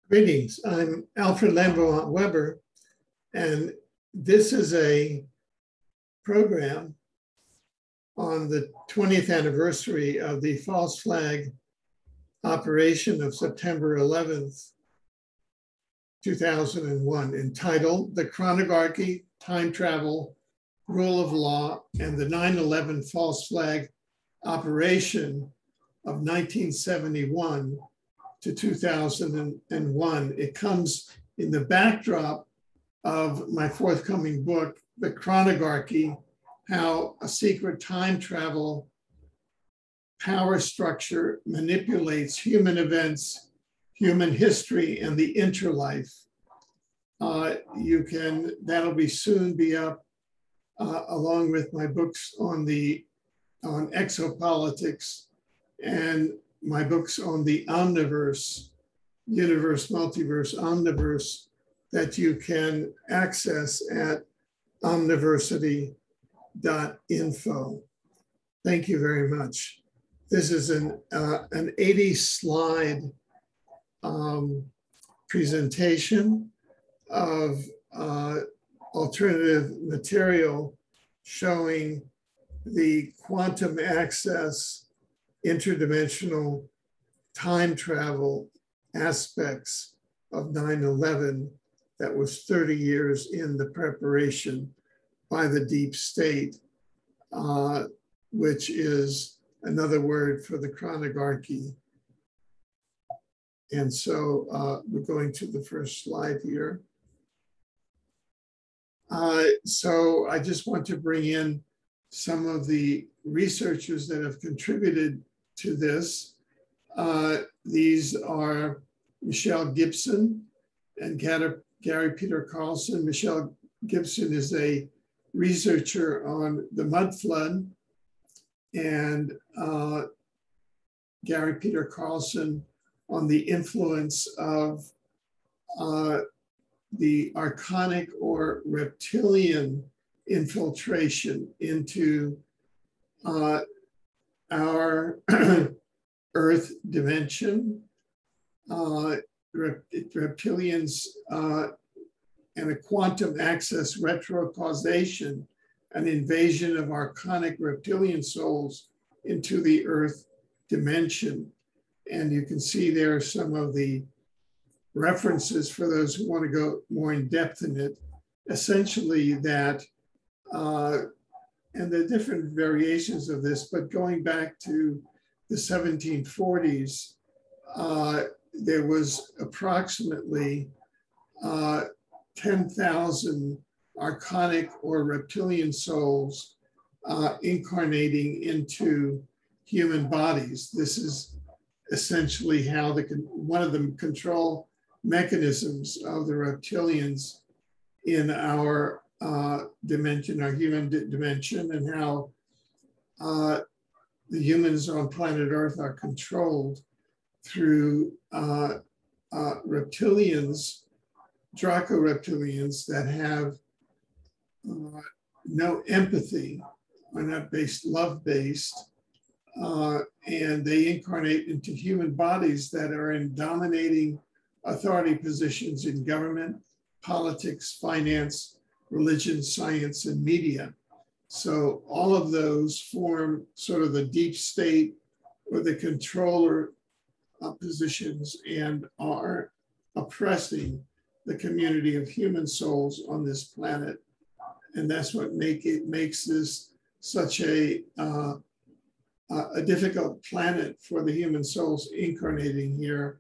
Greetings, I'm Alfred Lambeau Weber, and this is a program on the 20th anniversary of the false flag operation of September 11th, 2001, entitled The Chronogarchy, Time Travel, Rule of Law, and the 9/11 False Flag Operation of 1971 to 2001. It comes in the backdrop of my forthcoming book, The Chronogarchy, How a Secret Time Travel Power Structure Manipulates Human Events, Human History, and the Interlife. That'll be soon be up along with my books on exopolitics and my books on the omniverse, universe, multiverse, omniverse, that you can access at omniversity.info. Thank you very much. This is an 80-slide presentation of alternative material showing the quantum access interdimensional time travel aspects of 9/11 that was 30 years in the preparation by the deep state, which is another word for the chronogarchy. And so we're going to the first slide here. So I just want to bring in some of the researchers that have contributed to this. These are Michelle Gibson and Gary Peter Carlson. Michelle Gibson is a researcher on the mud flood, and Gary Peter Carlson on the influence of the archonic or reptilian infiltration into our Earth dimension, reptilians, and a quantum access retrocausation, an invasion of archonic reptilian souls into the Earth dimension. And you can see there some of the references for those who want to go more in depth in it. Essentially that, and the different variations of this, but going back to the 1740s, there was approximately 10,000 archonic or reptilian souls incarnating into human bodies. This is essentially how one of the control mechanisms of the reptilians in our dimension, our human dimension, and how the humans on planet Earth are controlled through reptilians, Draco reptilians that have no empathy, are not love-based, and they incarnate into human bodies that are in dominating authority positions in government, politics, finance, religion, science, and media. So all of those form sort of the deep state or the controller positions and are oppressing the community of human souls on this planet. And that's what makes this such a difficult planet for the human souls incarnating here.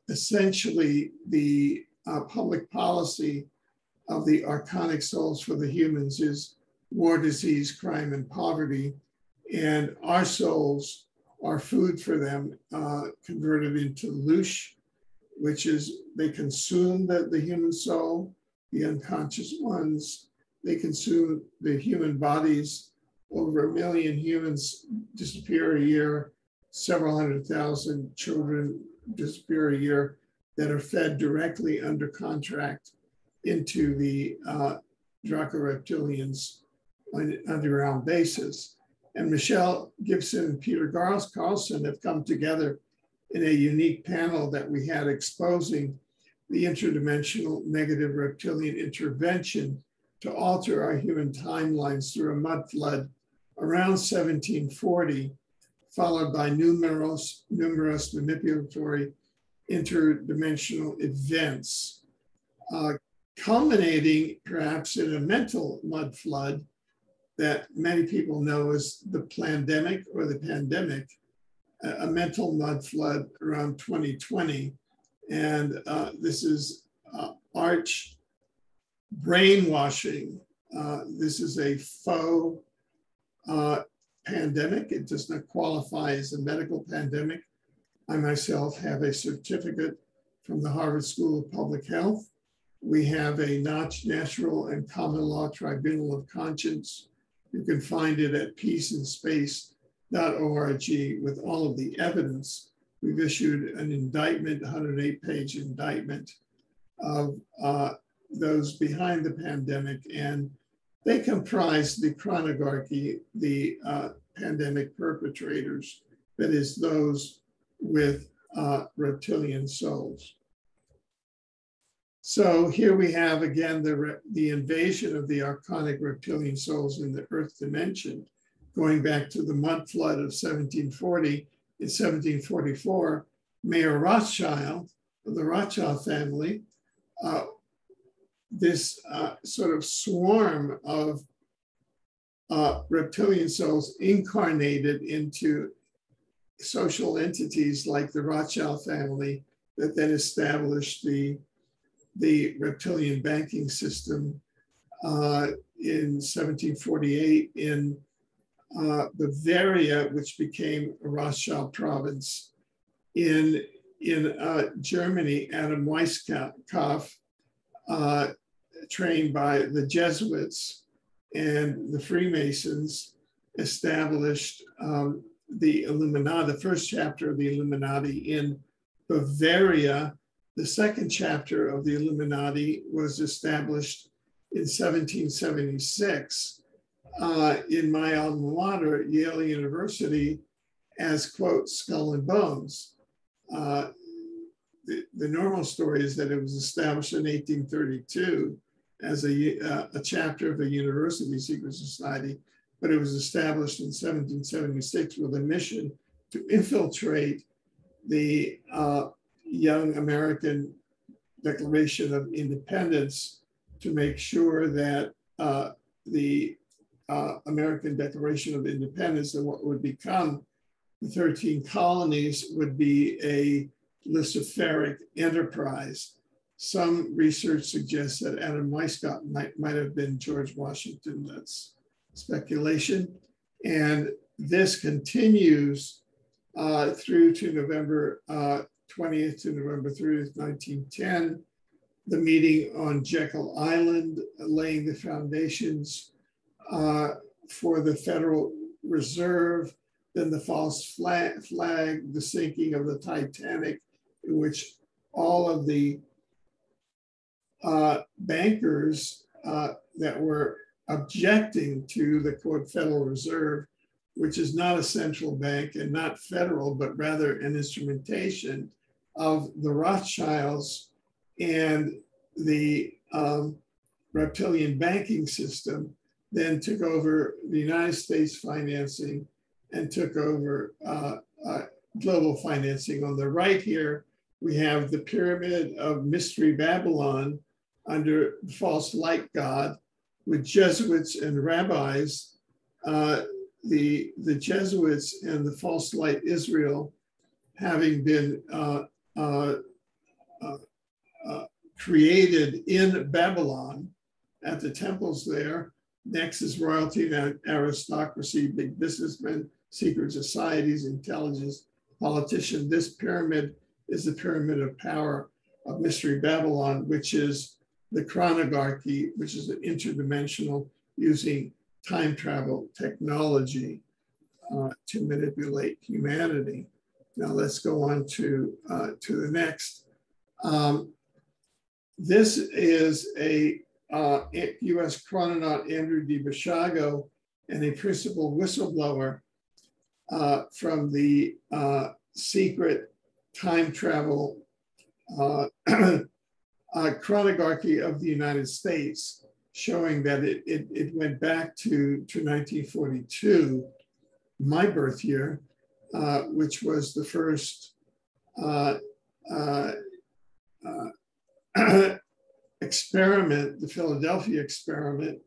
Essentially, the public policy of the archonic souls for the humans is war, disease, crime, and poverty. And our souls are food for them, converted into loosh, which is they consume the human soul, the unconscious ones. They consume the human bodies. Over 1 million humans disappear a year, several 100,000 children disappear a year that are fed directly under contract into the Draco reptilians on an underground basis. And Michelle Gibson and Peter Carlson have come together in a unique panel that we had exposing the interdimensional negative reptilian intervention to alter our human timelines through a mud flood around 1740, followed by numerous manipulatory interdimensional events, culminating perhaps in a mental mud flood that many people know as the plandemic or the pandemic, a mental mud flood around 2020. And this is arch brainwashing. This is a faux pandemic. It does not qualify as a medical pandemic. I myself have a certificate from the Harvard School of Public Health. We have a Natural and Common Law Tribunal of Conscience. You can find it at peaceandspace.org with all of the evidence. We've issued an indictment, 108-page indictment of those behind the pandemic, and they comprise the chronogarchy, the pandemic perpetrators, that is, those with reptilian souls. So here we have again the invasion of the archonic reptilian souls in the Earth dimension, going back to the mud flood of 1740. In 1744, Mayor Rothschild of the Rothschild family, this sort of swarm of reptilian souls incarnated into social entities like the Rothschild family that then established the reptilian banking system in 1748 in Bavaria, which became a Rothschild province. In Germany, Adam Weishaupt, trained by the Jesuits and the Freemasons, established the Illuminati, the first chapter of the Illuminati in Bavaria. The second chapter of the Illuminati was established in 1776 in my alma mater, Yale University, as, quote, Skull and Bones. The normal story is that it was established in 1832 as a chapter of a university secret society, but it was established in 1776 with a mission to infiltrate the young American Declaration of Independence to make sure that the American Declaration of Independence and what would become the 13 colonies would be a luciferic enterprise. Some research suggests that Adam Weishaupt might have been George Washington. That's speculation. And this continues through to November 20th to November 30th, 1910. The meeting on Jekyll Island, laying the foundations for the Federal Reserve, then the false flag, the sinking of the Titanic, in which all of the bankers that were objecting to the, quote, Federal Reserve, which is not a central bank and not federal, but rather an instrumentation of the Rothschilds and the reptilian banking system, then took over the United States financing and took over global financing. On the right here, we have the pyramid of Mystery Babylon under the false light god with Jesuits and rabbis. The Jesuits and the false light Israel having been created in Babylon at the temples there. Next is royalty and aristocracy, big businessmen, secret societies, intelligence, politician. This pyramid is the pyramid of power of Mystery Babylon, which is the chronogarchy, which is an interdimensional using time travel technology to manipulate humanity. Now let's go on to the next. This is a US chrononaut, Andrew DiBasciago, and a principal whistleblower from the secret time travel chronogarchy of the United States, showing that it went back to 1942, my birth year, which was the first experiment, the Philadelphia experiment,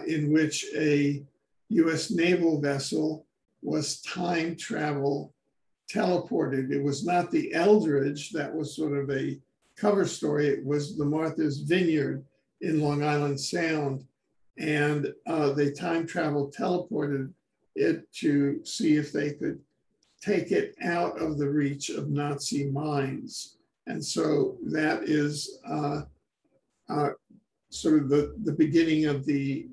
in which a US naval vessel was time travel teleported. It was not the Eldridge, that was sort of a cover story. It was the Martha's Vineyard in Long Island Sound. And they time travel teleported it to see if they could take it out of the reach of Nazi mines. And so that is sort of the beginning of the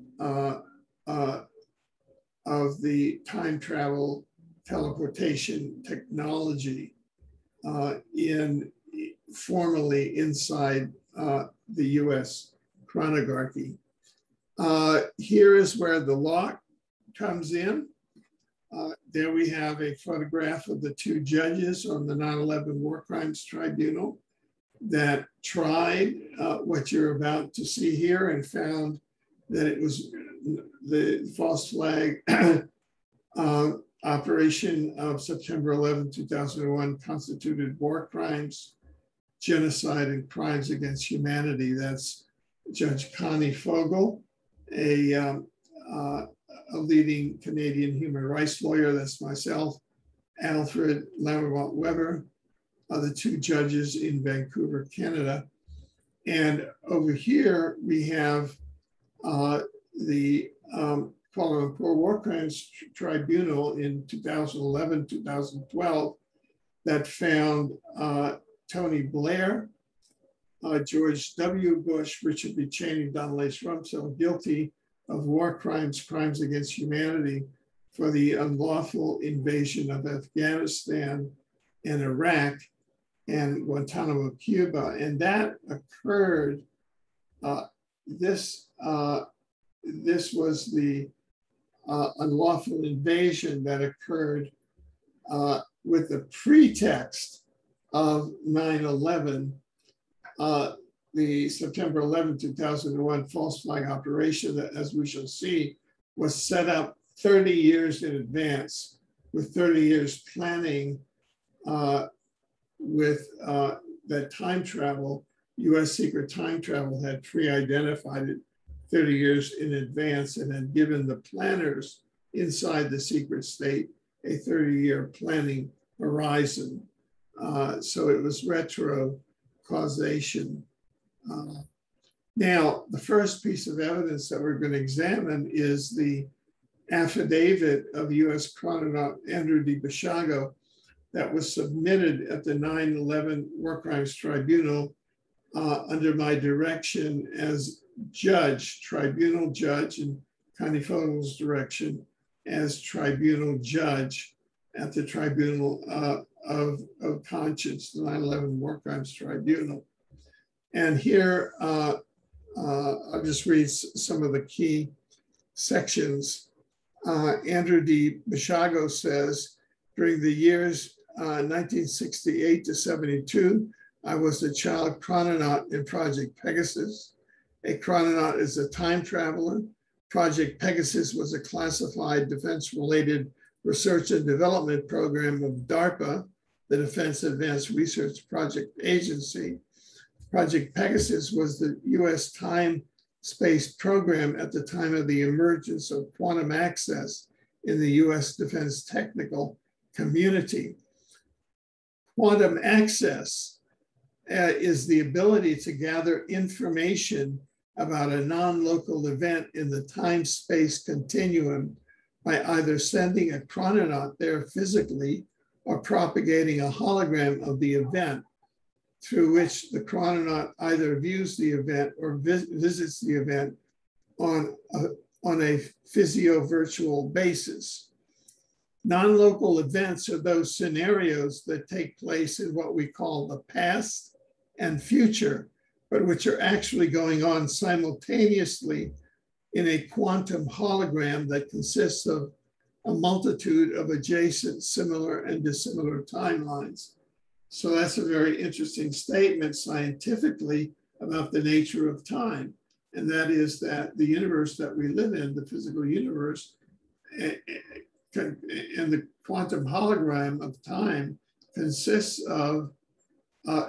time travel teleportation technology formally inside the US chronogarchy. Here is where the law comes in. There we have a photograph of the two judges on the 9/11 War Crimes Tribunal that tried what you're about to see here and found that it was the false flag operation of September 11, 2001 constituted war crimes, genocide, and crimes against humanity. That's Judge Connie Fogel, a leading Canadian human rights lawyer. That's myself, Alfred Lambermont Weber, the two judges in Vancouver, Canada. And over here, we have the Kuala Lumpur War Crimes Tribunal in 2011, 2012, that found Tony Blair, George W. Bush, Richard B. Cheney, Donald H. Rumsfeld guilty of war crimes, crimes against humanity for the unlawful invasion of Afghanistan and Iraq and Guantanamo, Cuba. And that occurred, this was the unlawful invasion that occurred with the pretext of 9/11, the September 11, 2001 false flag operation that, as we shall see, was set up 30 years in advance, with 30 years planning with that time travel. US secret time travel had pre-identified it 30 years in advance and had given the planners inside the secret state a 30-year planning horizon. So it was retro causation. Now, the first piece of evidence that we're going to examine is the affidavit of US chrononaut Andrew D. Basiago that was submitted at the 9/11 War Crimes Tribunal under my direction as judge, tribunal judge, and Connie Fogel's direction as tribunal judge at the Tribunal of Conscience, the 9/11 War Crimes Tribunal. And here, I'll just read some of the key sections. Andrew D. Basiago says, during the years 1968 to 72, I was the child chrononaut in Project Pegasus. A chrononaut is a time traveler. Project Pegasus was a classified defense-related research and development program of DARPA, the Defense Advanced Research Project Agency. Project Pegasus was the US time-space program at the time of the emergence of quantum access in the US defense technical community. Quantum access is the ability to gather information about a non-local event in the time-space continuum by either sending a chrononaut there physically or propagating a hologram of the event, through which the chrononaut either views the event or visits the event on a physio-virtual basis. Non-local events are those scenarios that take place in what we call the past and future, but which are actually going on simultaneously in a quantum hologram that consists of a multitude of adjacent, similar, and dissimilar timelines. So that's a very interesting statement scientifically about the nature of time. And that is that the universe that we live in, the physical universe, and the quantum hologram of time consists of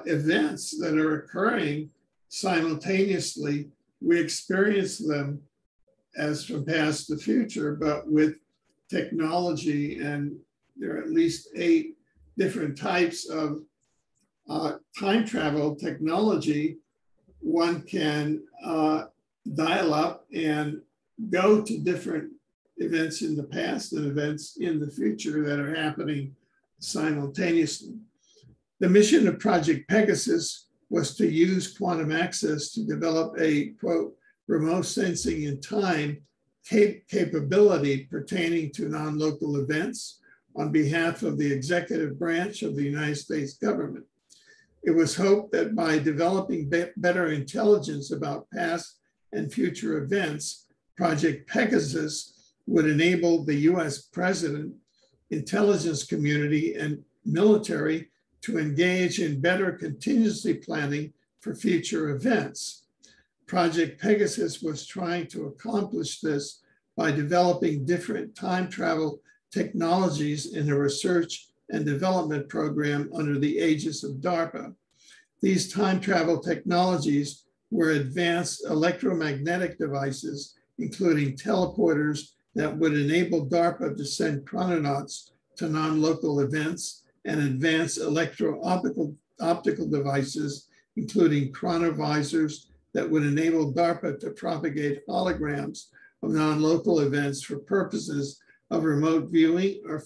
events that are occurring simultaneously. We experience them as from past to future, but with technology, and there are at least 8 different types of time travel technology. One can dial up and go to different events in the past and events in the future that are happening simultaneously. The mission of Project Pegasus was to use quantum access to develop a, quote, remote sensing in time capability pertaining to non-local events on behalf of the executive branch of the United States government. It was hoped that by developing better intelligence about past and future events, Project Pegasus would enable the US president, intelligence community, and military to engage in better contingency planning for future events. Project Pegasus was trying to accomplish this by developing different time travel technologies in a research and development program under the aegis of DARPA. These time travel technologies were advanced electromagnetic devices, including teleporters that would enable DARPA to send chrononauts to non-local events, and advanced electro-optical devices, including chronovisors that would enable DARPA to propagate holograms of non-local events for purposes of remote viewing or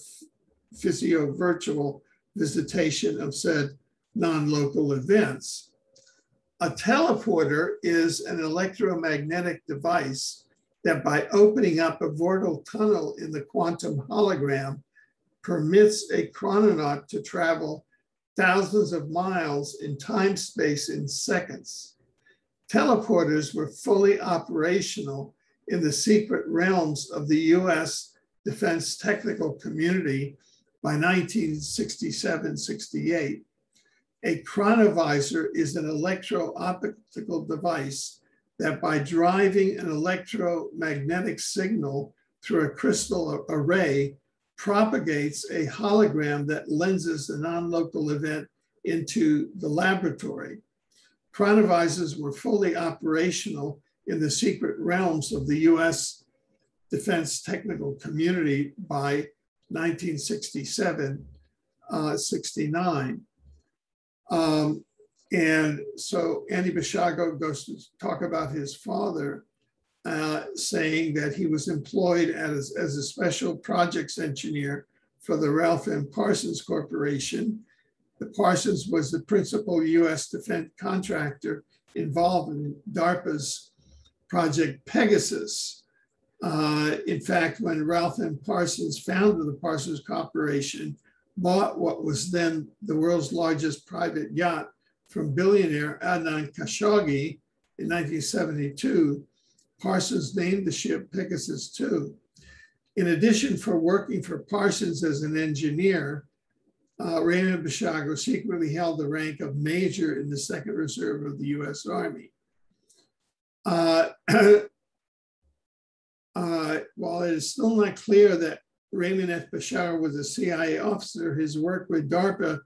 physio-virtual visitation of said non-local events. A teleporter is an electromagnetic device that, by opening up a vortal tunnel in the quantum hologram, permits a chrononaut to travel thousands of miles in time-space in seconds. Teleporters were fully operational in the secret realms of the US defense technical community by 1967-68. A chronovisor is an electro-optical device that, by driving an electromagnetic signal through a crystal array, propagates a hologram that lenses the non-local event into the laboratory. Chronovisors were fully operational in the secret realms of the US defense technical community by 1967-69. And so Andy Basiago goes to talk about his father, saying that he was employed as a special projects engineer for the Ralph M. Parsons Corporation. The Parsons was the principal US defense contractor involved in DARPA's Project Pegasus. In fact, when Ralph M. Parsons founded the Parsons Corporation, bought what was then the world's largest private yacht from billionaire Adnan Khashoggi in 1972, Parsons named the ship Pegasus II. In addition for working for Parsons as an engineer, Raymond Basiago secretly held the rank of major in the Second Reserve of the US Army. While it is still not clear that Raymond F. Basiago was a CIA officer, his work with DARPA,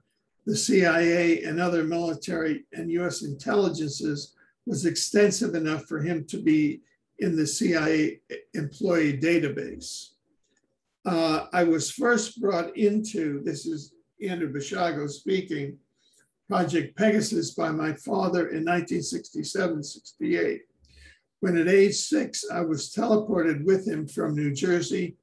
the CIA, and other military and US intelligences was extensive enough for him to be in the CIA employee database. I was first brought into, this is Andrew Basiago speaking, Project Pegasus by my father in 1967-68. When at age 6, I was teleported with him from New Jersey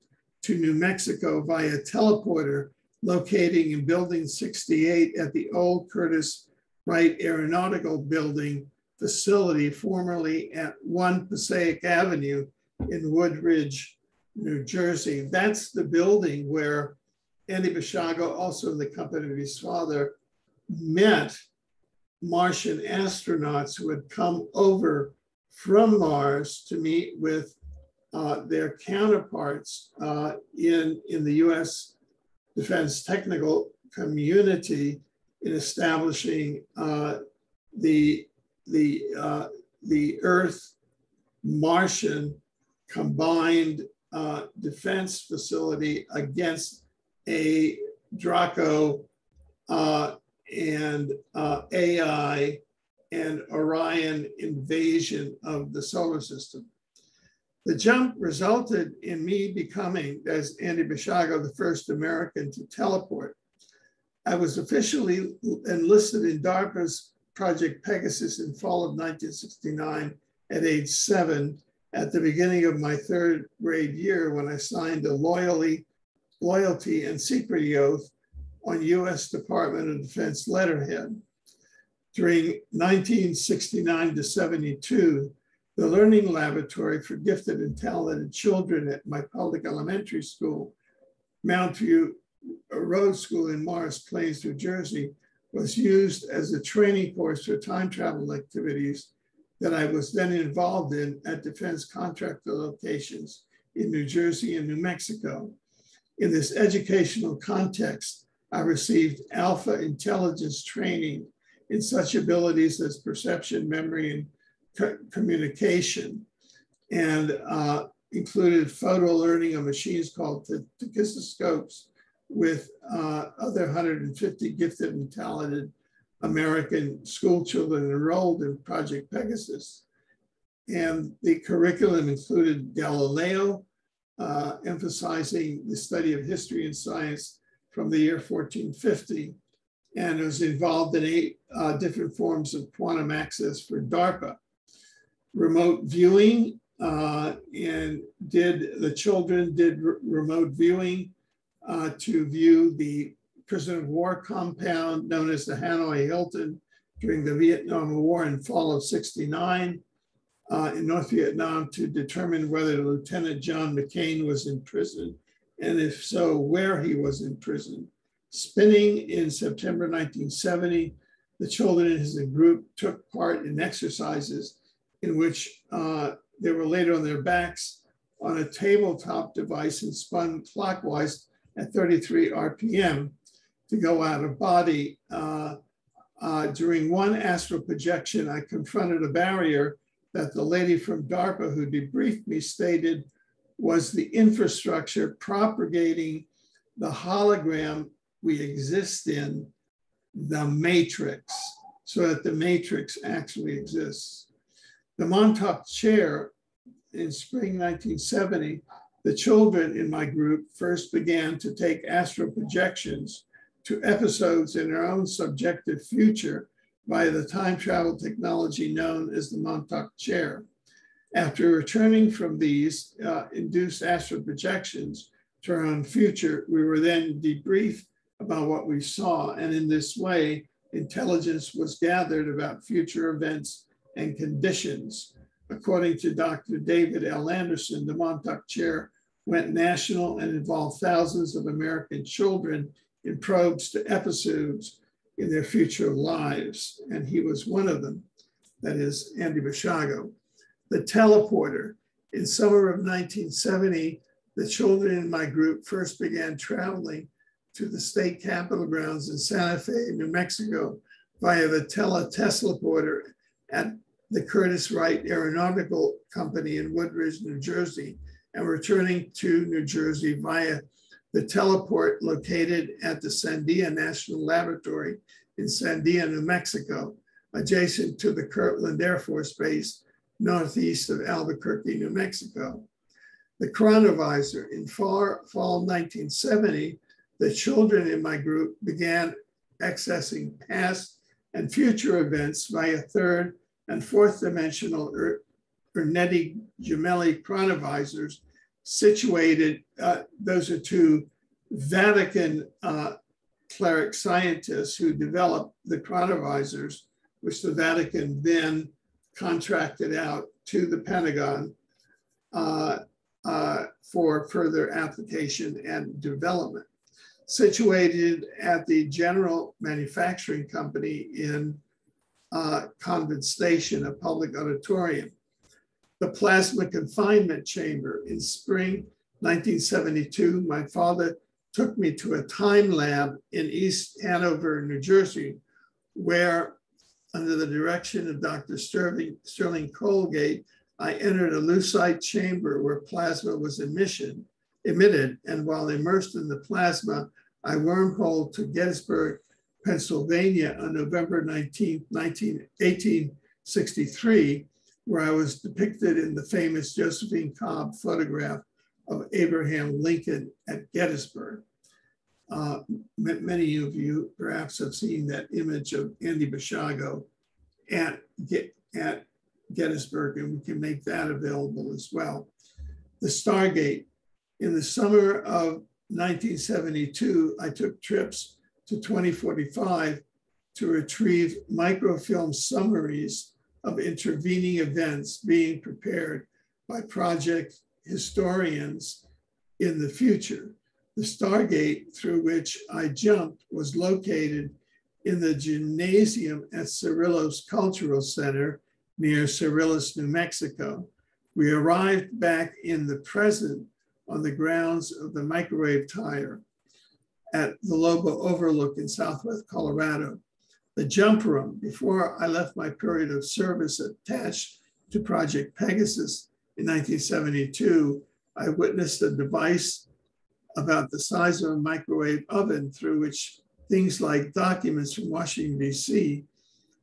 to New Mexico via teleporter locating in Building 68 at the old Curtis Wright Aeronautical Building facility, formerly at 1 Passaic Avenue in Woodridge, New Jersey. That's the building where Andy Basiago, also in the company of his father, met Martian astronauts who had come over from Mars to meet with their counterparts in the US defense technical community in establishing the Earth-Martian combined defense facility against a Draco and AI and Orion invasion of the solar system. The jump resulted in me becoming, as Andy Basiago, the first American to teleport. I was officially enlisted in DARPA's Project Pegasus in fall of 1969 at age 7, at the beginning of my 3rd grade year, when I signed a loyalty and secrecy oath on U.S. Department of Defense letterhead. During 1969 to 72, the Learning Laboratory for Gifted and Talented Children at my public elementary school, Mount View Road School in Morris Plains, New Jersey, was used as a training course for time travel activities that I was then involved in at defense contractor locations in New Jersey and New Mexico. In this educational context, I received alpha intelligence training in such abilities as perception, memory, and communication, and included photo learning on machines called Pegasus with other 150 gifted and talented American school children enrolled in Project Pegasus. And the curriculum included Galileo, emphasizing the study of history and science from the year 1450, and was involved in 8 different forms of quantum access for DARPA. Remote viewing, and the children did remote viewing to view the prisoner of war compound known as the Hanoi Hilton during the Vietnam War in fall of '69 in North Vietnam, to determine whether Lieutenant John McCain was in prison, and if so, where he was in prison. Spinning in September 1970, the children in his group took part in exercises in which they were laid on their backs on a tabletop device and spun clockwise at 33 RPM to go out of body. During one astral projection, I confronted a barrier that the lady from DARPA who debriefed me stated was the infrastructure propagating the hologram we exist in, the matrix, so that the matrix actually exists. The Montauk Chair, in spring 1970, the children in my group first began to take astral projections to episodes in their own subjective future via the time travel technology known as the Montauk Chair. After returning from these induced astral projections to our own future, we were then debriefed about what we saw, and in this way, intelligence was gathered about future events and conditions. According to Dr. David L. Anderson, the Montauk Chair went national and involved thousands of American children in probes to episodes in their future lives, and he was one of them, that is Andy Basiago. The teleporter. In summer of 1970, the children in my group first began traveling to the state capitol grounds in Santa Fe, New Mexico, via the Teslaporter at the Curtiss Wright Aeronautical Company in Woodridge, New Jersey, and returning to New Jersey via the teleport located at the Sandia National Laboratory in Sandia, New Mexico, adjacent to the Kirtland Air Force Base, northeast of Albuquerque, New Mexico. The chronovisor. In fall 1970, the children in my group began accessing past and future events via 3rd and 4th dimensional Ernetti Gemelli chronovisors situated, those are 2 Vatican cleric scientists who developed the chronovisors, which the Vatican then contracted out to the Pentagon for further application and development. Situated at the General Manufacturing Company in Convent Station, a public auditorium. The plasma confinement chamber. In spring 1972, my father took me to a time lab in East Hanover, New Jersey, where under the direction of Dr. Sterling Colgate, I entered a lucite chamber where plasma was emitted, and while immersed in the plasma, I wormholed to Gettysburg, Pennsylvania on November 19, 1863, where I was depicted in the famous Josephine Cobb photograph of Abraham Lincoln at Gettysburg. Many of you perhaps have seen that image of Andy Bashago at Gettysburg, and we can make that available as well. The Stargate. In the summer of 1972, I took trips to 2045 to retrieve microfilm summaries of intervening events being prepared by project historians in the future. The Stargate through which I jumped was located in the gymnasium at Cerrillos Cultural Center near Cerrillos, New Mexico. We arrived back in the present on the grounds of the microwave tire at the Lobo Overlook in Southwest Colorado. The jump room, before I left my period of service attached to Project Pegasus in 1972, I witnessed a device about the size of a microwave oven through which things like documents from Washington, D.C.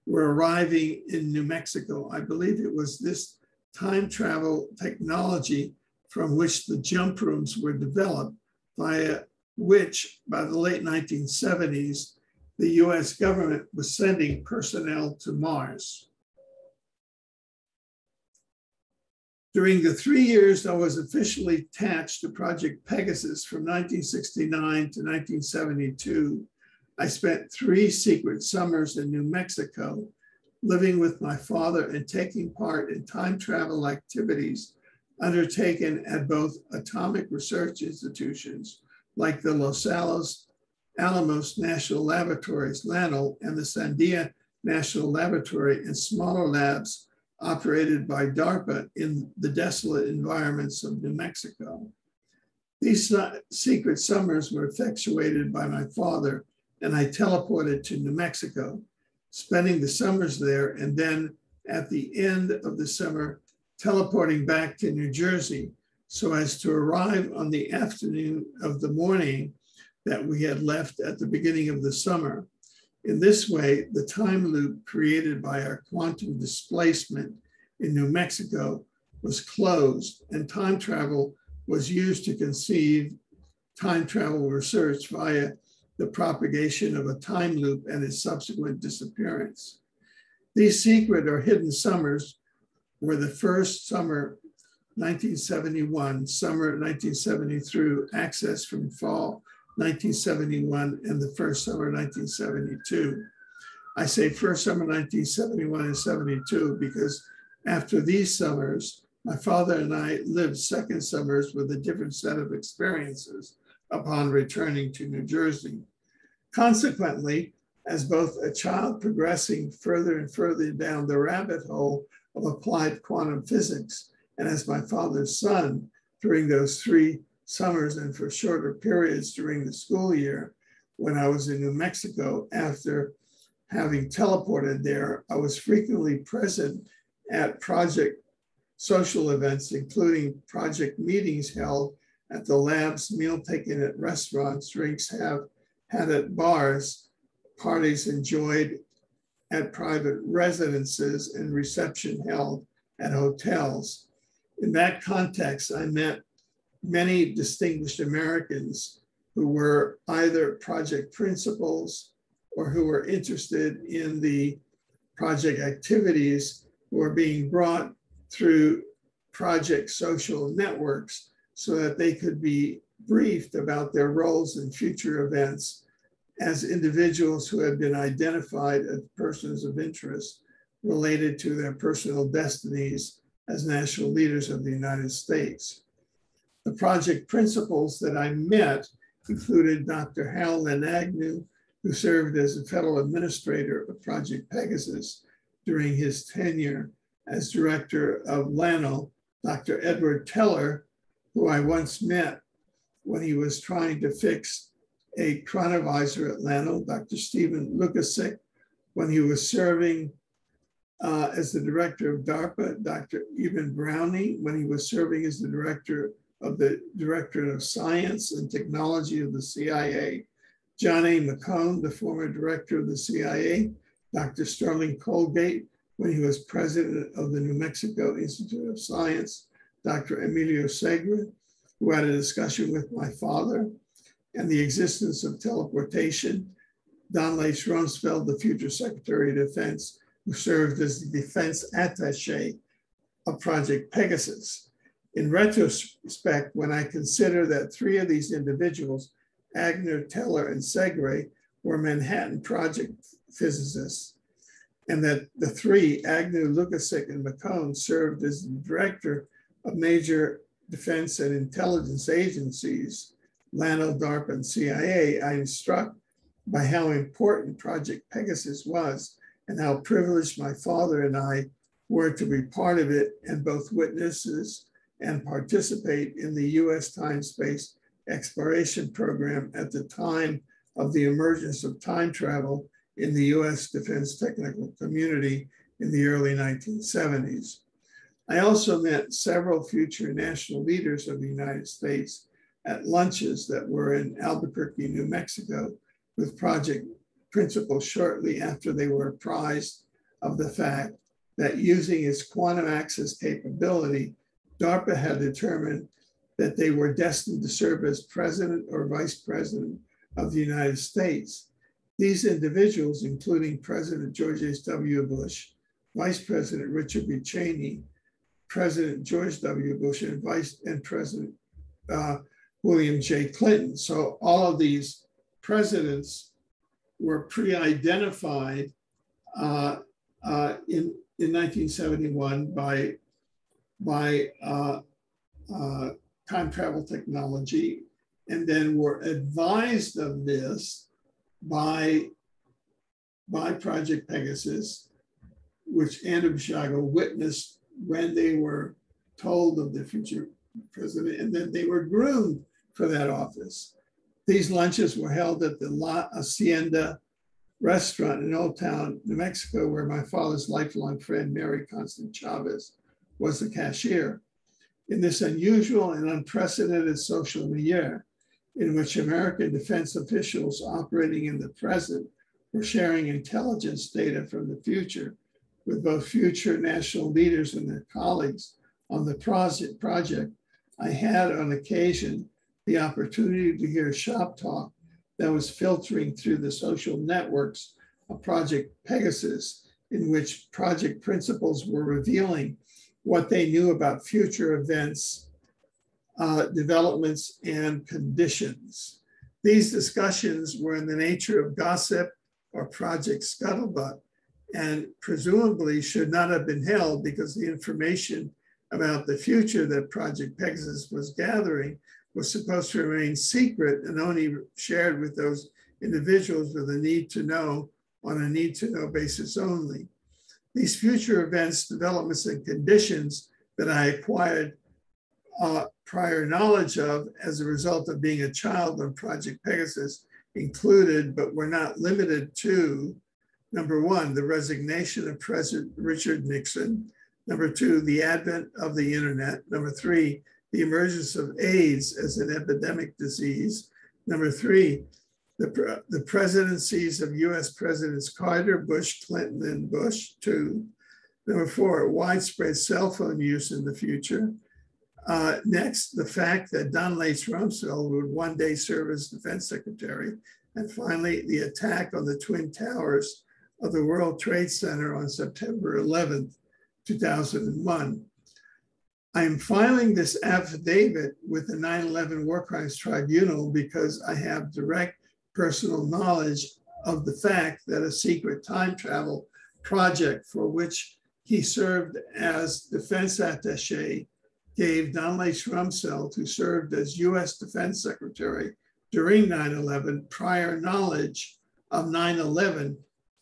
were arriving in New Mexico. I believe it was this time travel technology from which the jump rooms were developed, via which by the late 1970s, the US government was sending personnel to Mars. During the 3 years I was officially attached to Project Pegasus from 1969 to 1972, I spent 3 secret summers in New Mexico, living with my father and taking part in time travel activities undertaken at both atomic research institutions like the Los Alamos National Laboratories, LANL, and the Sandia National Laboratory, and smaller labs operated by DARPA in the desolate environments of New Mexico. These secret summers were effectuated by my father, and I teleported to New Mexico, spending the summers there, and then at the end of the summer, teleporting back to New Jersey so as to arrive on the afternoon of the morning that we had left at the beginning of the summer. In this way, the time loop created by our quantum displacement in New Mexico was closed, and time travel was used to conceive time travel research via the propagation of a time loop and its subsequent disappearance. These secret or hidden summers were the first summer 1971, summer 1973, access from fall 1971, and the first summer 1972. I say first summer 1971 and 72 because after these summers, my father and I lived second summers with a different set of experiences upon returning to New Jersey. Consequently, as both a child progressing further and further down the rabbit hole of applied quantum physics, and as my father's son during those 3 summers and for shorter periods during the school year, when I was in New Mexico after having teleported there, I was frequently present at project social events, including project meetings held at the labs, meal taken at restaurants, drinks had at bars, parties enjoyed at private residences, and reception held at hotels. In that context, I met many distinguished Americans who were either project principals or who were interested in the project activities who were being brought through project social networks so that they could be briefed about their roles in future events as individuals who had been identified as persons of interest related to their personal destinies as national leaders of the United States. The project principals that I met included Dr. Hal Lynn Agnew, who served as a federal administrator of Project Pegasus during his tenure as director of LANL, Dr. Edward Teller, who I once met when he was trying to fix a chronovisor at Lano, Dr. Stephen Lukasik, when he was serving as the director of DARPA, Dr. Eben Brownie, when he was serving as the director of the Directorate of Science and Technology of the CIA, John A. McCone, the former director of the CIA, Dr. Sterling Colgate, when he was president of the New Mexico Institute of Science, Dr. Emilio Segre, who had a discussion with my father, and the existence of teleportation, Don Lace Rumsfeld, the future Secretary of Defense, who served as the defense attaché of Project Pegasus. In retrospect, when I consider that three of these individuals, Agner, Teller, and Segre, were Manhattan Project physicists, and that the three, Agnew, Lukasik, and McCone, served as the director of major defense and intelligence agencies, Lano, DARPA, and CIA, I am struck by how important Project Pegasus was and how privileged my father and I were to be part of it and both witnesses and participate in the US time-space exploration program at the time of the emergence of time travel in the US defense technical community in the early 1970s. I also met several future national leaders of the United States at lunches that were in Albuquerque, New Mexico, with project principals shortly after they were apprised of the fact that using its quantum access capability, DARPA had determined that they were destined to serve as president or vice president of the United States. These individuals, including President George H.W. Bush, Vice President Richard B. Cheney, President George W. Bush, and President William J. Clinton. So all of these presidents were pre-identified in 1971 by time travel technology, and then were advised of this by Project Pegasus, which Anna Basiago witnessed when they were told of the future president, and then they were groomed for that office. These lunches were held at the La Hacienda restaurant in Old Town, New Mexico, where my father's lifelong friend, Mary Constance Chavez, was the cashier. In this unusual and unprecedented social milieu, in which American defense officials operating in the present were sharing intelligence data from the future with both future national leaders and their colleagues on the project, I had on occasion the opportunity to hear shop talk that was filtering through the social networks of Project Pegasus, in which project principals were revealing what they knew about future events, developments, and conditions. These discussions were in the nature of gossip or project scuttlebutt, and presumably should not have been held because the information about the future that Project Pegasus was gathering was supposed to remain secret and only shared with those individuals with a need to know on a need to know basis only. These future events, developments, and conditions that I acquired prior knowledge of as a result of being a child on Project Pegasus included, but were not limited to, number one, the resignation of President Richard Nixon. Number two, the advent of the internet. Number three, the emergence of AIDS as an epidemic disease. Number three, the presidencies of US Presidents Carter, Bush, Clinton, and Bush, two. Number four, widespread cell phone use in the future. Next, the fact that Don Lace Rumsfeld would one day serve as defense secretary. And finally, the attack on the Twin Towers of the World Trade Center on September 11th, 2001. I am filing this affidavit with the 9/11 War Crimes Tribunal because I have direct personal knowledge of the fact that a secret time travel project for which he served as defense attaché gave Don Lace Rumsfeld, who served as US Defense Secretary during 9/11, prior knowledge of 9/11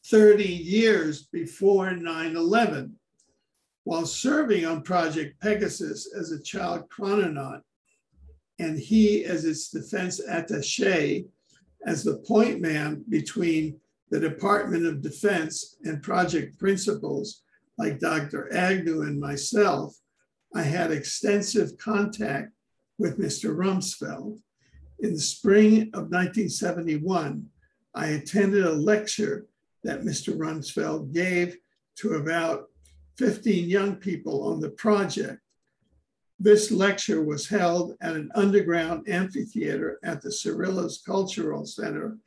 30 years before 9/11. While serving on Project Pegasus as a child chrononaut and he as its defense attaché, as the point man between the Department of Defense and project principals like Dr. Agnew and myself, I had extensive contact with Mr. Rumsfeld. In the spring of 1971, I attended a lecture that Mr. Rumsfeld gave to about 15 young people on the project. This lecture was held at an underground amphitheater at the Cerrillos Cultural Center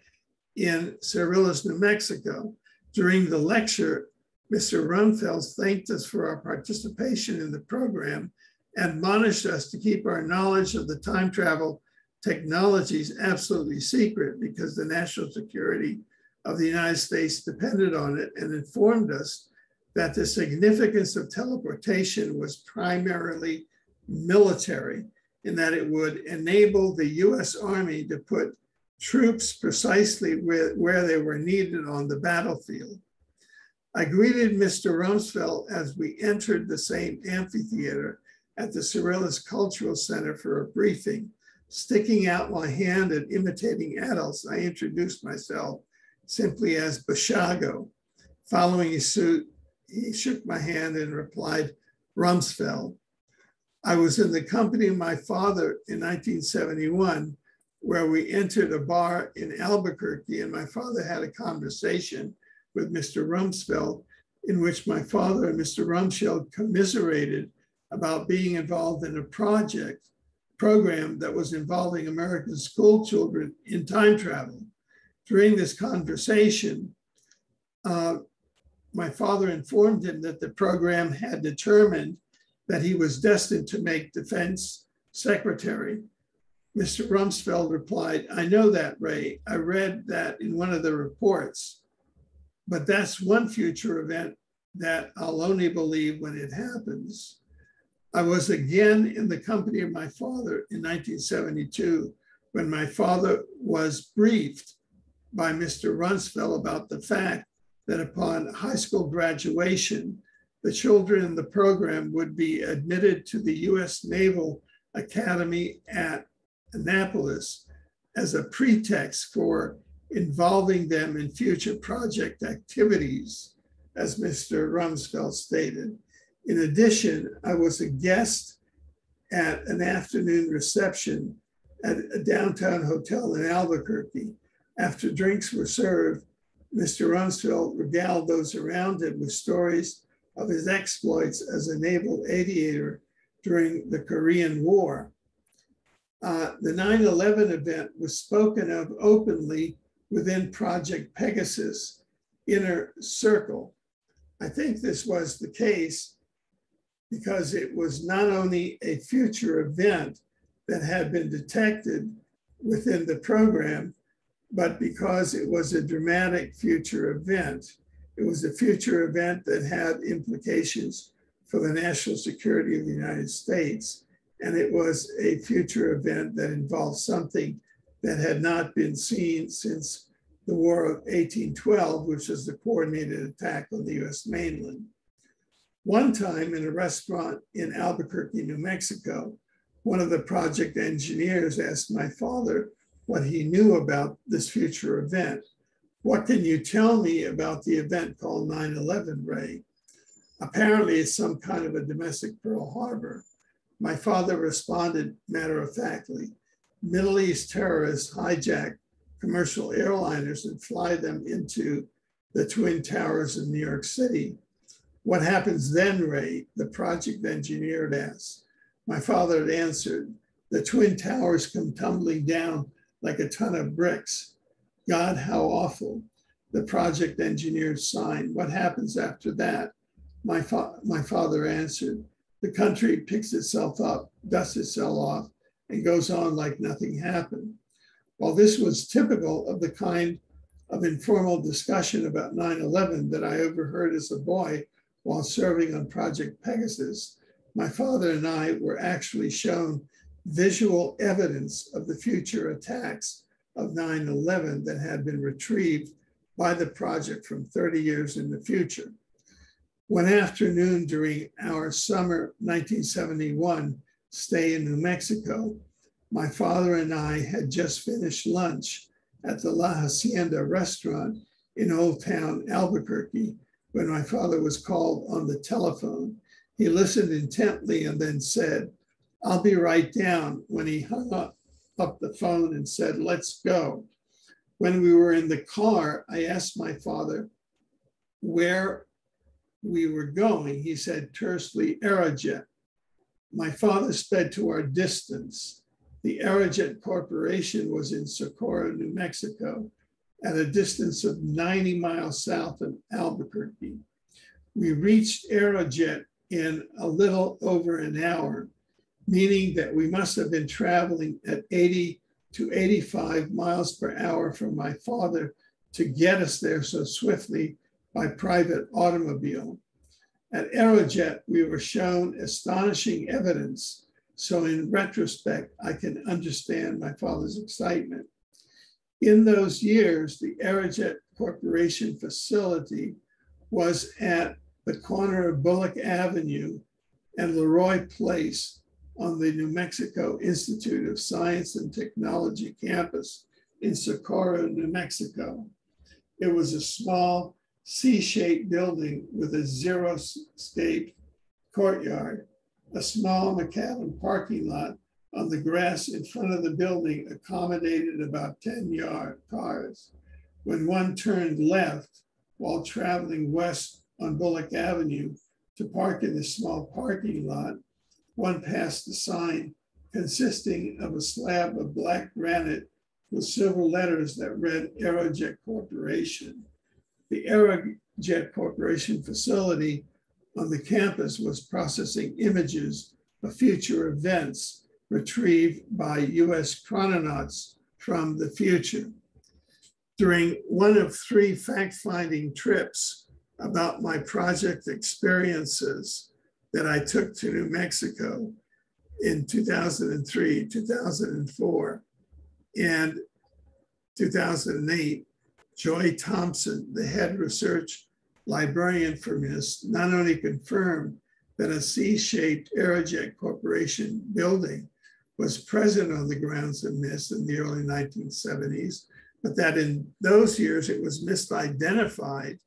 in Cerrillos, New Mexico. During the lecture, Mr. Rumsfeld thanked us for our participation in the program and admonished us to keep our knowledge of the time travel technologies absolutely secret because the national security of the United States depended on it, and informed us that the significance of teleportation was primarily military, in that it would enable the US Army to put troops precisely where they were needed on the battlefield. I greeted Mr. Rumsfeld as we entered the same amphitheater at the Cerrillos Cultural Center for a briefing. Sticking out my hand and imitating adults, I introduced myself simply as Bashago. Following his suit, he shook my hand and replied, Rumsfeld. I was in the company of my father in 1971, where we entered a bar in Albuquerque, and my father had a conversation with Mr. Rumsfeld, in which my father and Mr. Rumsfeld commiserated about being involved in a program that was involving American school children in time travel. During this conversation, my father informed him that the program had determined that he was destined to make defense secretary. Mr. Rumsfeld replied, I know that, Ray. I read that in one of the reports, but that's one future event that I'll only believe when it happens. I was again in the company of my father in 1972 when my father was briefed by Mr. Rumsfeld about the fact that upon high school graduation, the children in the program would be admitted to the US Naval Academy at Annapolis as a pretext for involving them in future project activities, as Mr. Rumsfeld stated. In addition, I was a guest at an afternoon reception at a downtown hotel in Albuquerque. After drinks were served, Mr. Rumsfeld regaled those around him with stories of his exploits as a naval aviator during the Korean War. The 9/11 event was spoken of openly within Project Pegasus inner circle. I think this was the case because it was not only a future event that had been detected within the program, but because it was a dramatic future event. It was a future event that had implications for the national security of the United States. And it was a future event that involved something that had not been seen since the War of 1812, which was the coordinated attack on the US mainland. One time in a restaurant in Albuquerque, New Mexico, one of the project engineers asked my father what he knew about this future event. What can you tell me about the event called 9/11, Ray? Apparently it's some kind of a domestic Pearl Harbor. My father responded matter-of-factly, Middle East terrorists hijack commercial airliners and fly them into the Twin Towers in New York City. What happens then, Ray? The project engineer had asked. My father had answered, the Twin Towers come tumbling down like a ton of bricks. God, how awful. The project engineer signed. What happens after that? My father answered, the country picks itself up, dusts itself off, and goes on like nothing happened. While this was typical of the kind of informal discussion about 9/11 that I overheard as a boy while serving on Project Pegasus, my father and I were actually shown visual evidence of the future attacks of 9/11 that had been retrieved by the project from 30 years in the future. One afternoon during our summer 1971 stay in New Mexico, My father and I had just finished lunch at the La Hacienda restaurant in Old Town Albuquerque when my father was called on the telephone. He listened intently and then said, "I'll be right down," when he hung up the phone and said, "Let's go." When we were in the car, I asked my father where we were going. He said tersely, "Aerojet." My father sped to our distance. The Aerojet Corporation was in Socorro, New Mexico, at a distance of 90 miles south of Albuquerque. We reached Aerojet in a little over an hour, meaning that we must have been traveling at 80 to 85 miles per hour for my father to get us there so swiftly by private automobile. At Aerojet, we were shown astonishing evidence. So in retrospect, I can understand my father's excitement. In those years, the Aerojet Corporation facility was at the corner of Bullock Avenue and Leroy Place on the New Mexico Institute of Science and Technology campus in Socorro, New Mexico. It was a small C-shaped building with a zero-scape courtyard. A small macadam parking lot on the grass in front of the building accommodated about 10 cars. When one turned left while traveling west on Bullock Avenue to park in the small parking lot, one passed a sign consisting of a slab of black granite with silver letters that read Aerojet Corporation. The Aerojet Corporation facility on the campus was processing images of future events retrieved by US chrononauts from the future. During one of 3 fact-finding trips about my project experiences that I took to New Mexico in 2003, 2004, and 2008, Joy Thompson, the head research librarian for MIST, not only confirmed that a C-shaped Aerojet Corporation building was present on the grounds of MIST in the early 1970s, but that in those years it was misidentified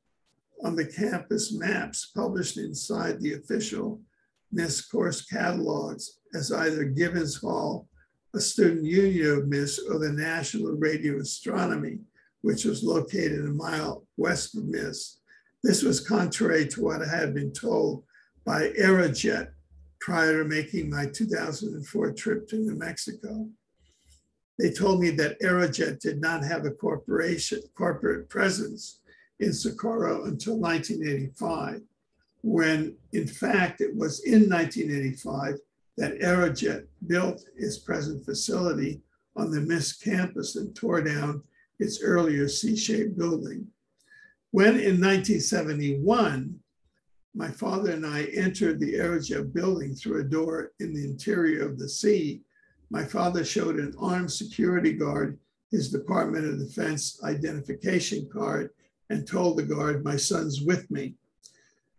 on the campus maps published inside the official MIST course catalogs as either Gibbons Hall, a student union of MIST, or the National Radio Astronomy, which was located a mile west of MIST. This was contrary to what I had been told by Aerojet prior to making my 2004 trip to New Mexico. They told me that Aerojet did not have a corporate presence in Socorro until 1985, when in fact it was in 1985 that Aerojet built its present facility on the MIST campus and tore down its earlier C-shaped building. When in 1971, my father and I entered the Aerojet building through a door in the interior of the C, my father showed an armed security guard his Department of Defense identification card and told the guard, "My son's with me."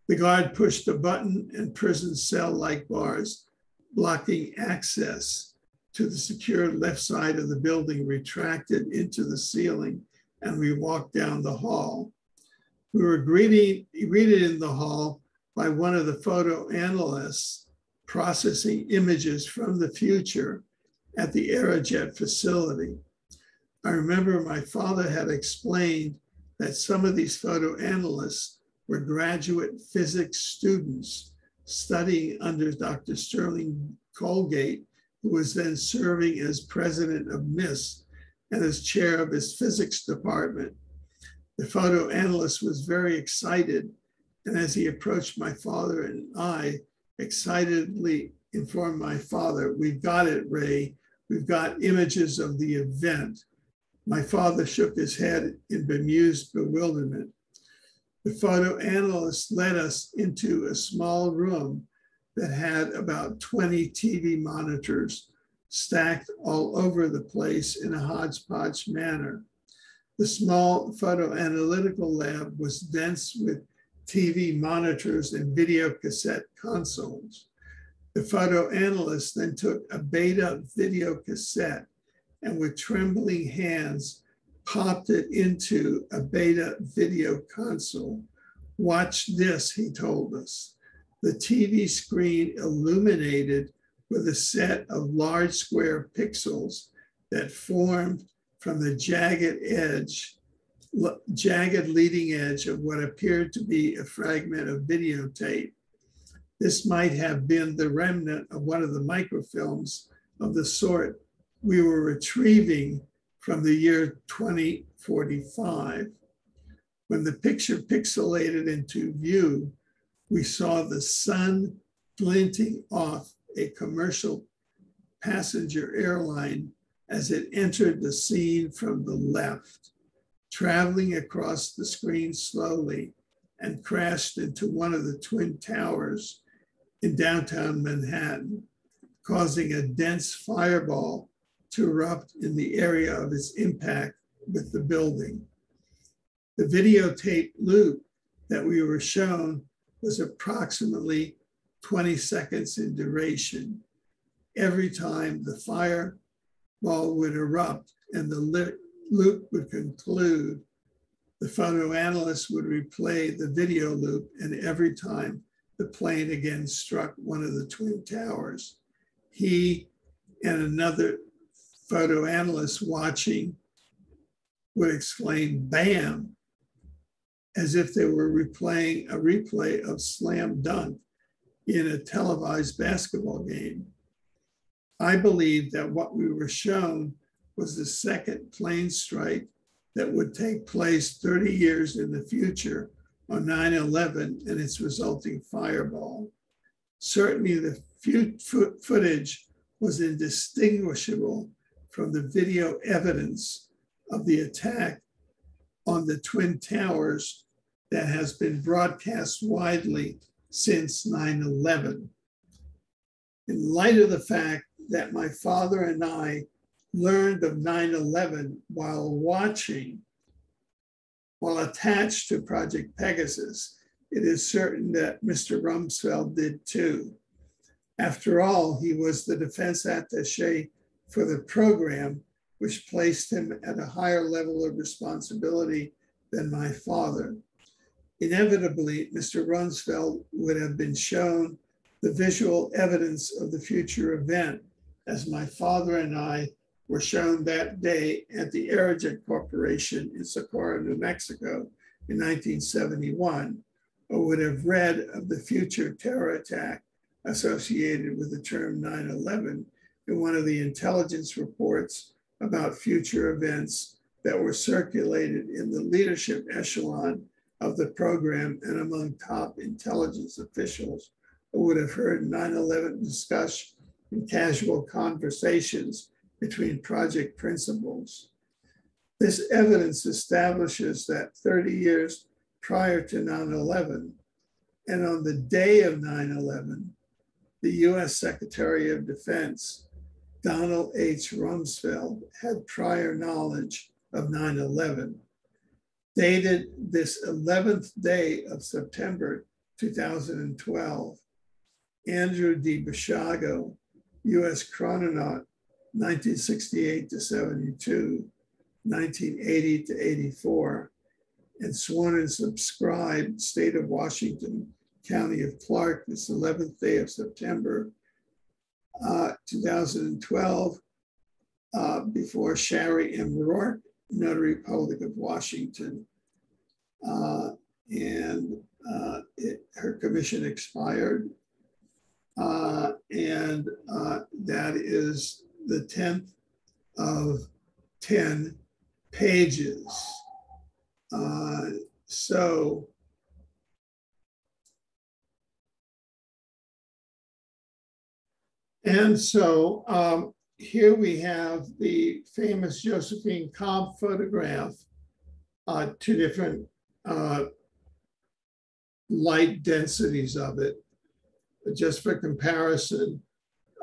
The guard pushed a button and prison cell-like bars blocking access to the secured left side of the building retracted into the ceiling, and we walked down the hall. We were greeted in the hall by one of the photo analysts processing images from the future at the Aerojet facility. I remember my father had explained that some of these photo analysts were graduate physics students studying under Dr. Sterling Colgate, who was then serving as president of MIST and as chair of his physics department. The photo analyst was very excited, and as he approached my father and I, excitedly informed my father, "We've got it, Ray. We've got images of the event." My father shook his head in bemused bewilderment. The photo analyst led us into a small room that had about 20 TV monitors stacked all over the place in a hodgepodge manner. The small photoanalytical lab was dense with TV monitors and video cassette consoles. The photo analyst then took a beta video cassette and with trembling hands popped it into a beta video console. "Watch this," he told us. The TV screen illuminated with a set of large square pixels that formed from the jagged leading edge of what appeared to be a fragment of videotape. This might have been the remnant of one of the microfilms of the sort we were retrieving from the year 2045. When the picture pixelated into view, we saw the sun glinting off a commercial passenger airline as it entered the scene from the left, traveling across the screen slowly and crashed into one of the twin towers in downtown Manhattan, causing a dense fireball to erupt in the area of its impact with the building. The videotape loop that we were shown was approximately 20 seconds in duration. Every time the fireball would erupt and the loop would conclude, the photo analyst would replay the video loop, and every time the plane again struck one of the twin towers, he and another photo analyst watching would exclaim, "Bam," as if they were replaying a replay of slam dunk in a televised basketball game. I believe that what we were shown was the second plane strike that would take place 30 years in the future on 9/11 and its resulting fireball. Certainly the footage was indistinguishable from the video evidence of the attack on the Twin Towers that has been broadcast widely since 9/11. In light of the fact that my father and I learned of 9/11 while attached to Project Pegasus, it is certain that Mr. Rumsfeld did too. After all, he was the defense attaché for the program, which placed him at a higher level of responsibility than my father. Inevitably, Mr. Rumsfeld would have been shown the visual evidence of the future event, as my father and I were shown that day at the Aerojet Corporation in Socorro, New Mexico in 1971, or would have read of the future terror attack associated with the term 9/11 in one of the intelligence reports about future events that were circulated in the leadership echelon of the program and among top intelligence officials, who would have heard 9/11 discussed in casual conversations between project principals. This evidence establishes that 30 years prior to 9/11, and on the day of 9/11, the US Secretary of Defense, Donald H. Rumsfeld, had prior knowledge of 9/11. Dated this 11th day of September 2012, Andrew D. Basiago, US chrononaut, 1968 to 72, 1980 to 84, and sworn and subscribed State of Washington, County of Clark, this 11th day of September 2012, before Shari M. Rourke, Notary Public of Washington. Her commission expired. That is the 10th of 10 pages. So here we have the famous Josephine Cobb photograph, two different light densities of it, just for comparison,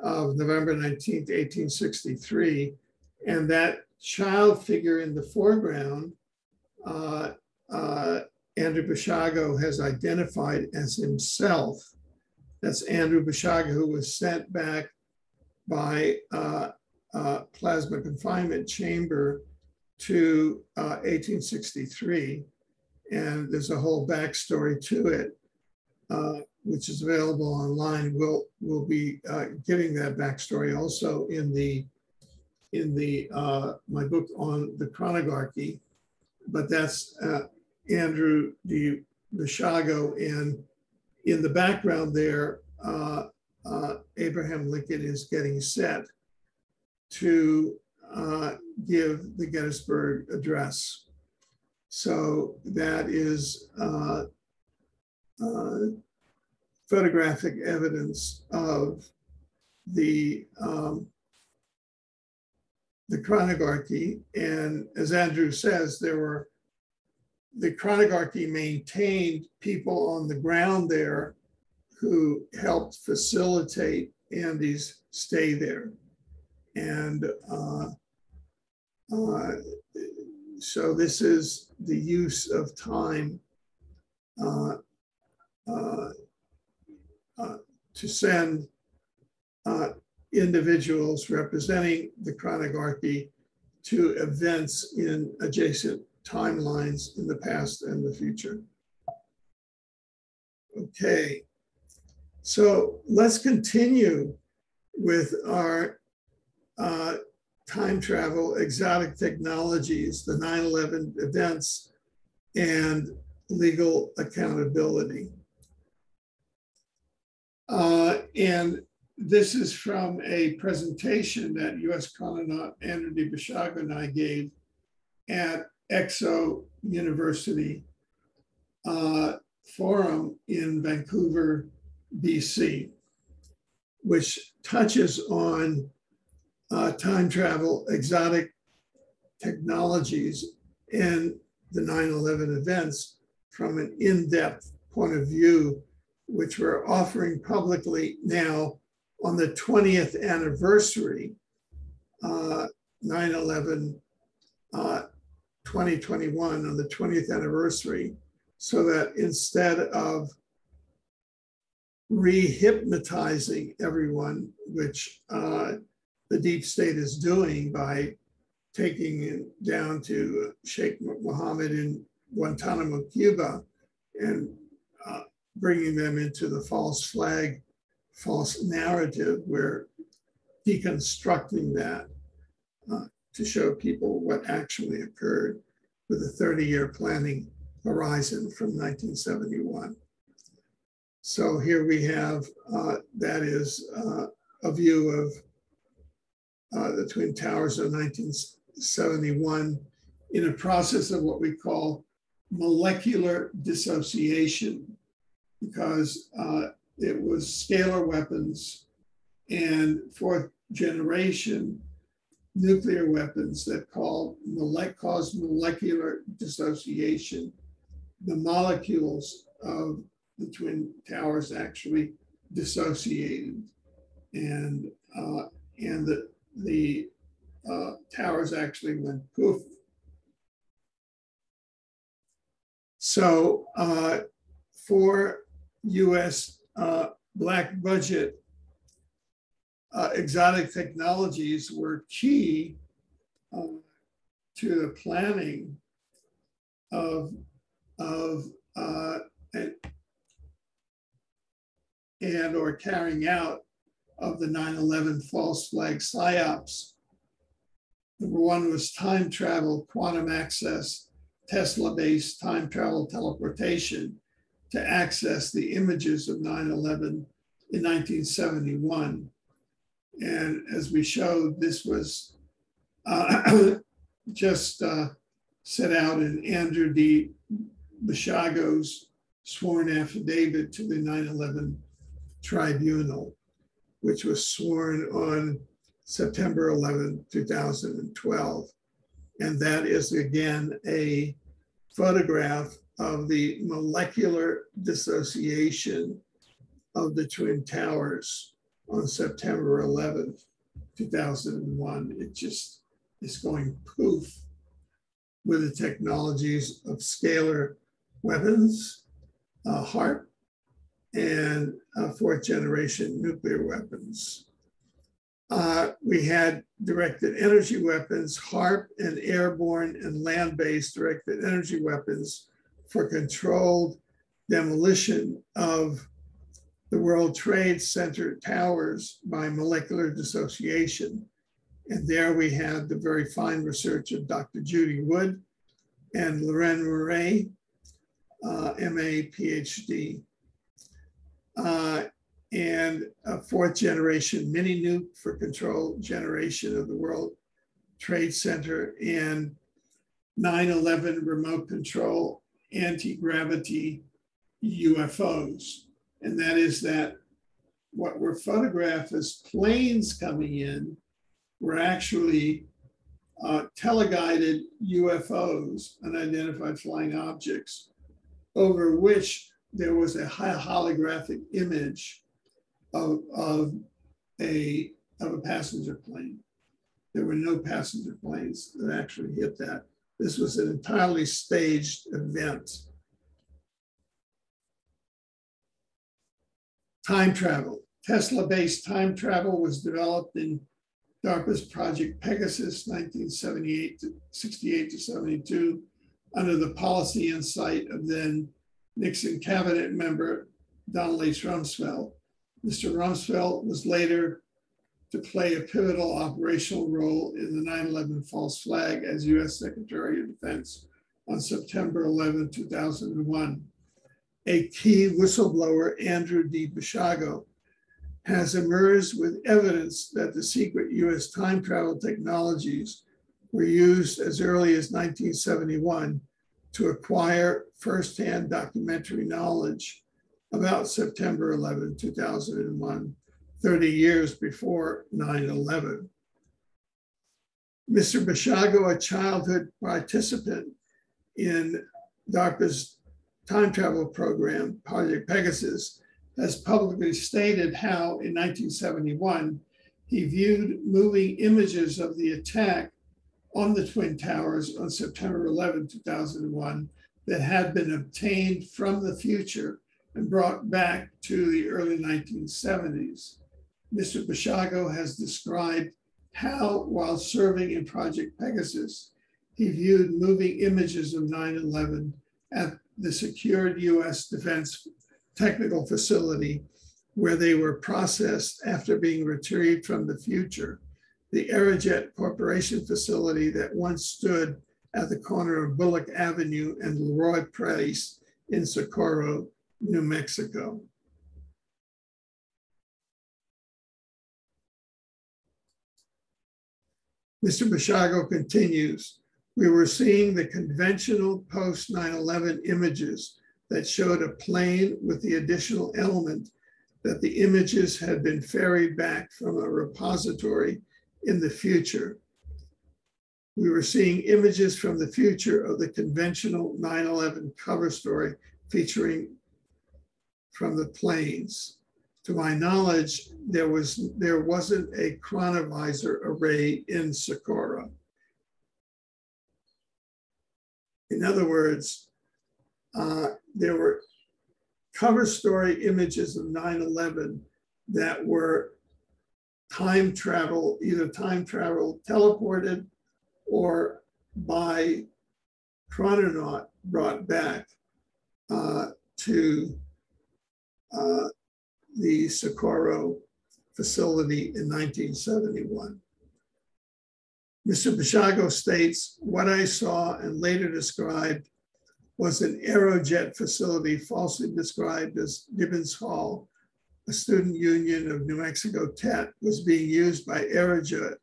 of November 19th, 1863. And that child figure in the foreground, Andrew Basiago has identified as himself. That's Andrew Bashaga, who was sent back by plasma confinement chamber to 1863. And there's a whole backstory to it, which is available online. We'll be getting that backstory also in my book on the Chronogarchy. But that's Andrew D. Bashago, and in the background there, Abraham Lincoln is getting set to give the Gettysburg Address. So that is photographic evidence of the Chronogarchy. And as Andrew says, the Chronogarchy maintained people on the ground there who helped facilitate Andy's stay there. And so this is the use of time to send individuals representing the Chronogarchy to events in adjacent timelines in the past and the future. Okay, so let's continue with our time travel, exotic technologies, the 9/11 events, and legal accountability. And this is from a presentation that US chrononaut Andrew D. Bashaga and I gave at Exo University Forum in Vancouver, BC, which touches on time travel, exotic technologies, and the 9/11 events from an in-depth point of view, which we're offering publicly now on the 20th anniversary, 9/11, 2021, on the 20th anniversary, so that instead of re-hypnotizing everyone, which the deep state is doing by taking it down to Sheikh Mohammed in Guantanamo, Cuba, and bringing them into the false flag, false narrative, we're deconstructing that to show people what actually occurred with a 30-year planning horizon from 1971. So here we have, that is a view of the Twin Towers of 1971 in a process of what we call molecular dissociation, because it was scalar weapons and fourth generation nuclear weapons that caused molecular dissociation. The molecules of the Twin Towers actually dissociated, and the towers actually went poof. So for US black budget, exotic technologies were key to the planning of and or carrying out of the 9/11 false flag psyops. Number one was time travel, quantum access, Tesla-based time travel teleportation to access the images of 9/11 in 1971. And as we showed, this was just set out in Andrew D. Bashago's sworn affidavit to the 9/11 tribunal, which was sworn on September 11, 2012. And that is, again, a photograph of the molecular dissociation of the Twin Towers on September 11, 2001. It just is going poof with the technologies of scalar weapons, HARP, and fourth generation nuclear weapons. We had directed energy weapons, HARP, and airborne and land-based directed energy weapons for controlled demolition of the World Trade Center towers by molecular dissociation. And there we had the very fine research of Dr. Judy Wood and Loren Murray, MA, PhD. And a fourth generation mini nuke for controlled generation of the World Trade Center, and 9/11 remote control anti-gravity UFOs. And that is that what were photographed as planes coming in were actually teleguided UFOs, unidentified flying objects, over which there was a holographic image of a passenger plane. There were no passenger planes that actually hit that. This was an entirely staged event. Time travel. Tesla-based time travel was developed in DARPA's Project Pegasus, 1968 to 72, under the policy insight of then Nixon cabinet member Donald H. Rumsfeld. Mr. Rumsfeld was later to play a pivotal operational role in the 9/11 false flag as US Secretary of Defense on September 11, 2001. A key whistleblower, Andrew D. Basiago, has emerged with evidence that the secret US time travel technologies were used as early as 1971 to acquire firsthand documentary knowledge about September 11, 2001, 30 years before 9/11. Mr. Basiago, a childhood participant in DARPA's time travel program, Project Pegasus, has publicly stated how in 1971, he viewed moving images of the attack on the Twin Towers on September 11, 2001, that had been obtained from the future and brought back to the early 1970s. Mr. Basiago has described how, while serving in Project Pegasus, he viewed moving images of 9/11 at the secured US Defense Technical Facility, where they were processed after being retrieved from the future, the Aerojet Corporation facility that once stood at the corner of Bullock Avenue and Leroy Place in Socorro, New Mexico. Mr. Basiago continues, we were seeing the conventional post 9/11 images that showed a plane with the additional element that the images had been ferried back from a repository in the future. We were seeing images from the future of the conventional 9/11 cover story featuring from the planes. To my knowledge, there wasn't a chronovisor array in Socorro. In other words, there were cover story images of 9/11 that were time travel, either time travel teleported or by chrononaut brought back to the Socorro facility in 1971. Mr. Basiago states, what I saw and later described was an Aerojet facility falsely described as Gibbons Hall, a student union of New Mexico Tech, was being used by Aerojet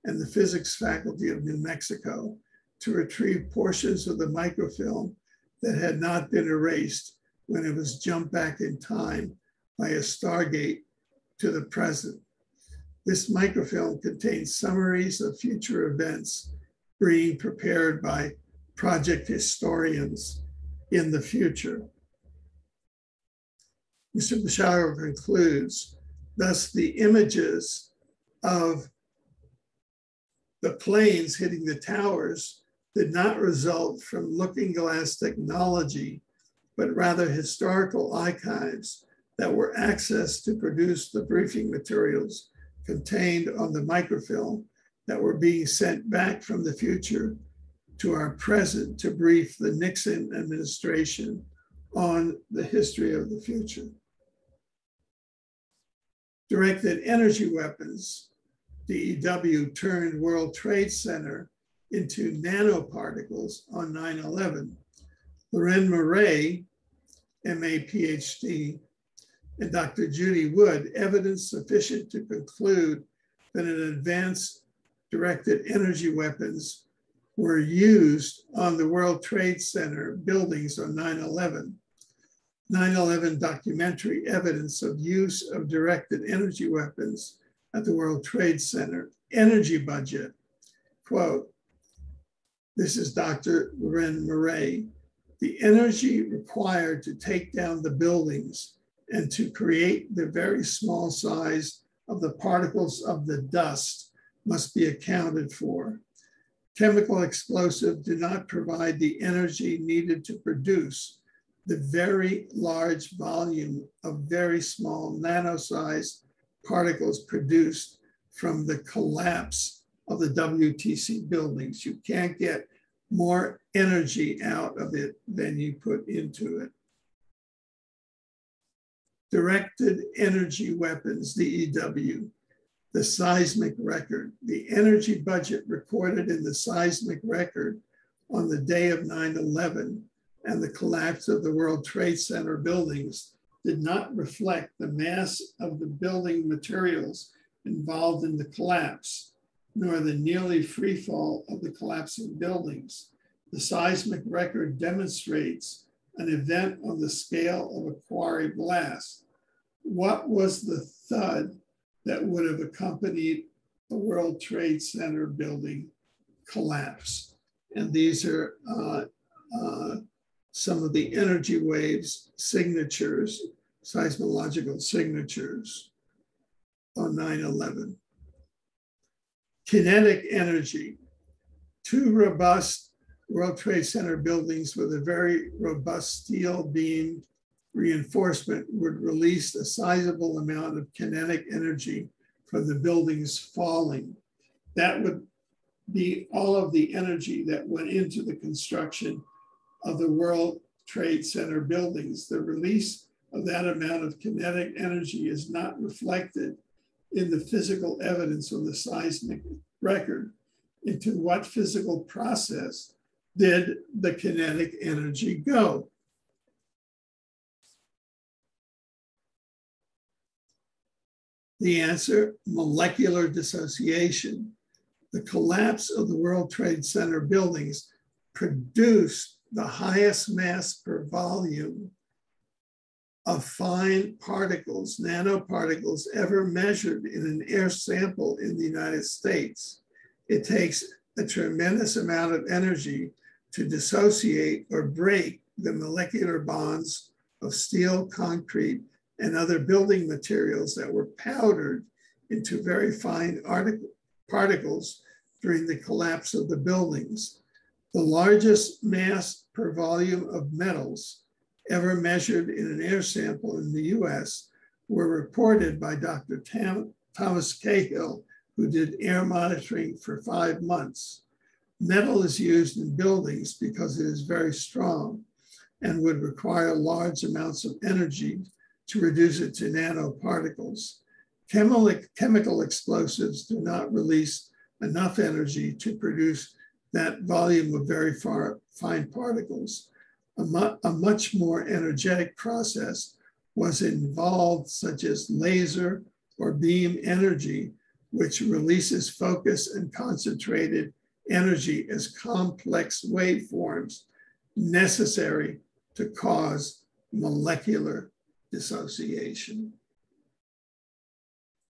and the physics faculty of New Mexico to retrieve portions of the microfilm that had not been erased when it was jumped back in time by a Stargate to the present. This microfilm contains summaries of future events being prepared by project historians in the future. Mr. Basiago concludes, thus the images of the planes hitting the towers did not result from looking glass technology, but rather historical archives that were accessed to produce the briefing materials contained on the microfilm that were being sent back from the future to our present to brief the Nixon administration on the history of the future. Directed energy weapons, DEW, turned World Trade Center into nanoparticles on 9/11. Loren Murray, MA, PhD, and Dr. Judy Wood, evidence sufficient to conclude that an advanced directed energy weapons were used on the World Trade Center buildings on 9/11. 9/11 documentary evidence of use of directed energy weapons at the World Trade Center. Energy budget, quote, this is Dr. Loren Murray. The energy required to take down the buildings and to create the very small size of the particles of the dust must be accounted for. Chemical explosives do not provide the energy needed to produce the very large volume of very small nano-sized particles produced from the collapse of the WTC buildings. You can't get more energy out of it than you put into it. Directed energy weapons, DEW, the seismic record. The energy budget recorded in the seismic record on the day of 9/11 and the collapse of the World Trade Center buildings did not reflect the mass of the building materials involved in the collapse, nor the nearly free fall of the collapsing buildings. The seismic record demonstrates an event on the scale of a quarry blast. What was the thud that would have accompanied the World Trade Center building collapse? And these are some of the energy waves signatures, seismological signatures on 9/11. Kinetic energy. Two robust World Trade Center buildings with a very robust steel beam reinforcement would release a sizable amount of kinetic energy from the buildings falling. That would be all of the energy that went into the construction of the World Trade Center buildings. The release of that amount of kinetic energy is not reflected in the physical evidence on the seismic record. Into what physical process did the kinetic energy go? The answer, molecular dissociation. The collapse of the World Trade Center buildings produced the highest mass per volume of fine particles, nanoparticles, ever measured in an air sample in the United States. It takes a tremendous amount of energy to dissociate or break the molecular bonds of steel, concrete, and other building materials that were powdered into very fine particles during the collapse of the buildings. The largest mass per volume of metals ever measured in an air sample in the US were reported by Dr. Thomas Cahill, who did air monitoring for 5 months. Metal is used in buildings because it is very strong and would require large amounts of energy to reduce it to nanoparticles. Chemical explosives do not release enough energy to produce that volume of very fine particles. A much more energetic process was involved, such as laser or beam energy, which releases focus and concentrated energy as complex waveforms necessary to cause molecular dissociation.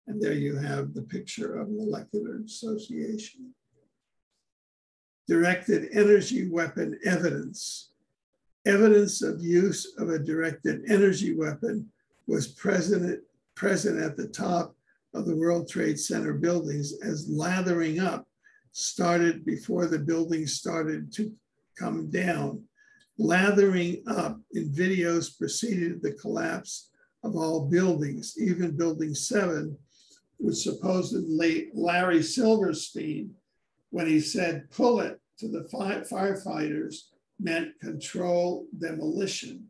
And there you have the picture of molecular dissociation. Directed energy weapon evidence. Evidence of use of a directed energy weapon was present at the top of the World Trade Center buildings as lathering up started before the buildings started to come down. Lathering up in videos preceded the collapse of all buildings, even Building 7, which supposedly Larry Silverstein, when he said pull it to the firefighters, meant control demolition.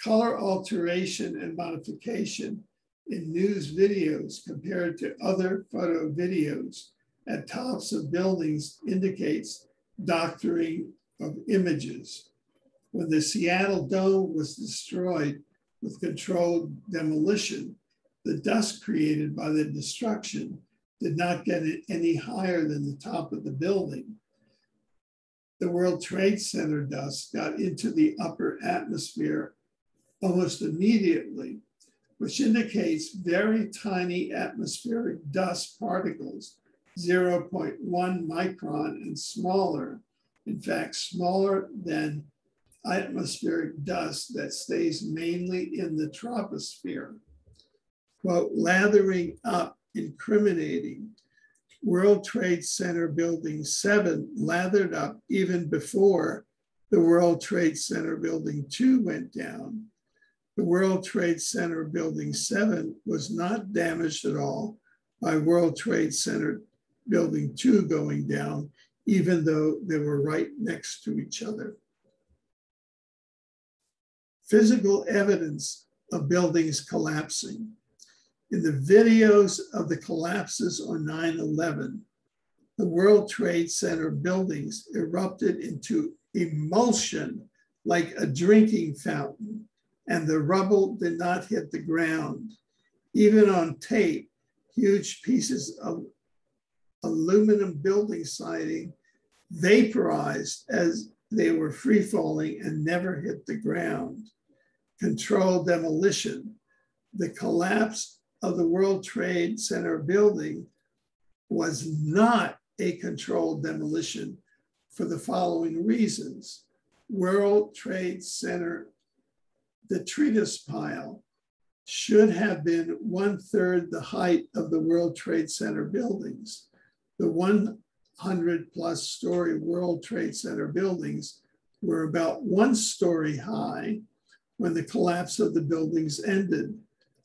Color alteration and modification in news videos compared to other photo videos at tops of buildings indicates doctoring of images. When the Seattle Dome was destroyed with controlled demolition, the dust created by the destruction did not get it any higher than the top of the building. The World Trade Center dust got into the upper atmosphere almost immediately, which indicates very tiny atmospheric dust particles, 0.1 micron and smaller, in fact, smaller than atmospheric dust that stays mainly in the troposphere. Quote, lathering up, incriminating. World Trade Center Building 7 lathered up even before the World Trade Center Building 2 went down. The World Trade Center Building 7 was not damaged at all by World Trade Center Building 2 going down, even though they were right next to each other. Physical evidence of buildings collapsing. In the videos of the collapses on 9/11, the World Trade Center buildings erupted into emulsion like a drinking fountain, and the rubble did not hit the ground. Even on tape, huge pieces of aluminum building siding vaporized as they were free falling and never hit the ground. Controlled demolition. The collapse of the World Trade Center building was not a controlled demolition for the following reasons. World Trade Center detritus pile should have been 1/3 the height of the World Trade Center buildings. The 100+ story World Trade Center buildings were about 1 story high when the collapse of the buildings ended.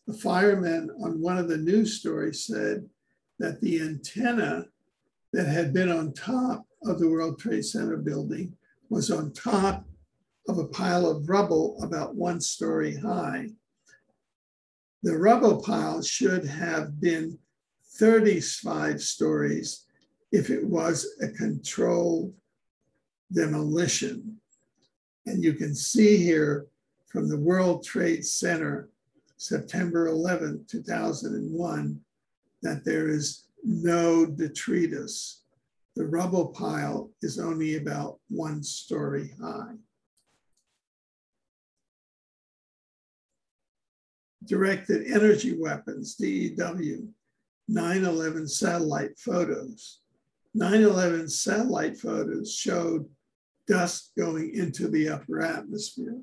The fireman on one of the news stories said that the antenna that had been on top of the World Trade Center building was on top of a pile of rubble about 1 story high. The rubble pile should have been 35 stories if it was a controlled demolition. And you can see here from the World Trade Center, September 11, 2001, that there is no detritus. The rubble pile is only about 1 story high. Directed energy weapons, DEW, 9/11 satellite photos. 9/11 satellite photos showed dust going into the upper atmosphere,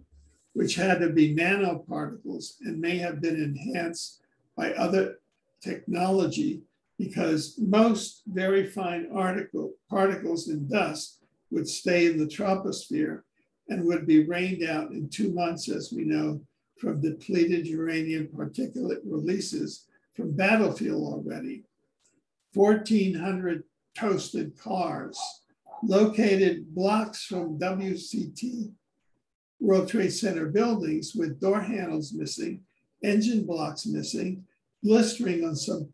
which had to be nanoparticles and may have been enhanced by other technology, because most very fine particles in dust would stay in the troposphere and would be rained out in 2 months, as we know, from depleted uranium particulate releases from battlefield already. 1,400 toasted cars located blocks from WCT, World Trade Center buildings, with door handles missing, engine blocks missing, blistering on some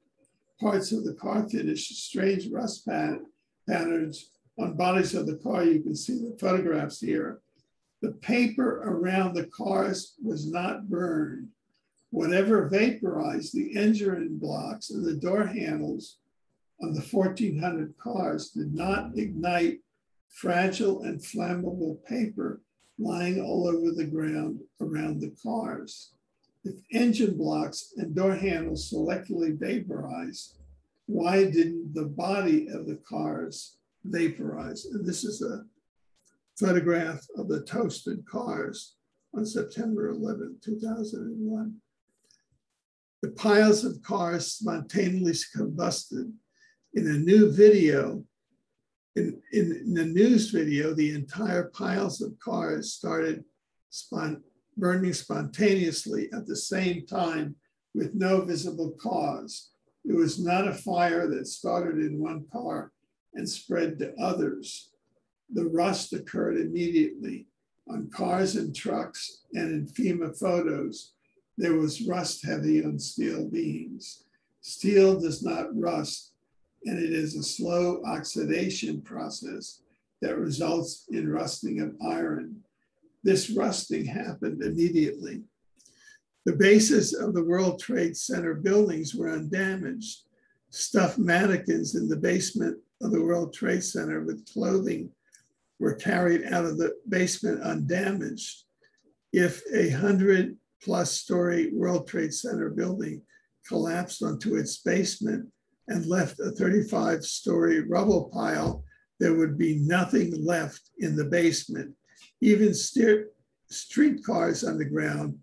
parts of the car finish, strange rust patterns on bodies of the car. You can see the photographs here. The paper around the cars was not burned. Whatever vaporized the engine blocks and the door handles on the 1,400 cars did not ignite fragile and flammable paper lying all over the ground around the cars. If engine blocks and door handles selectively vaporized, why didn't the body of the cars vaporize? And this is a photograph of the toasted cars on September 11, 2001. The piles of cars spontaneously combusted. In a new video, in the news video, the entire piles of cars started burning spontaneously at the same time with no visible cause. It was not a fire that started in one car and spread to others. The rust occurred immediately on cars and trucks, and in FEMA photos, there was rust heavy on steel beams. Steel does not rust, and it is a slow oxidation process that results in rusting of iron. This rusting happened immediately. The bases of the World Trade Center buildings were undamaged. Stuffed mannequins in the basement of the World Trade Center with clothing were carried out of the basement undamaged. If a 100+ story World Trade Center building collapsed onto its basement and left a 35-story rubble pile, there would be nothing left in the basement. Even streetcars underground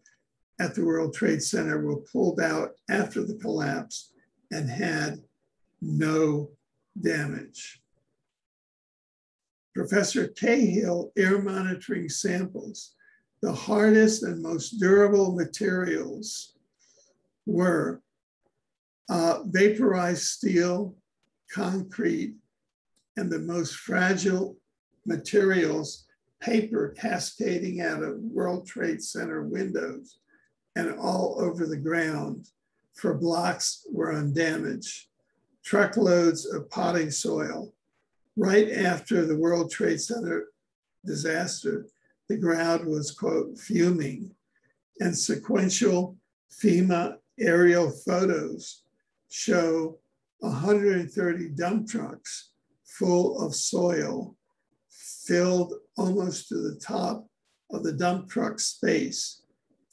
at the World Trade Center were pulled out after the collapse and had no damage. Professor Cahill air monitoring samples. The hardest and most durable materials were vaporized steel, concrete, and the most fragile materials, paper cascading out of World Trade Center windows and all over the ground for blocks were undamaged. Truckloads of potting soil. Right after the World Trade Center disaster, the ground was, quote, fuming, and sequential FEMA aerial photos show 130 dump trucks full of soil filled almost to the top of the dump truck space,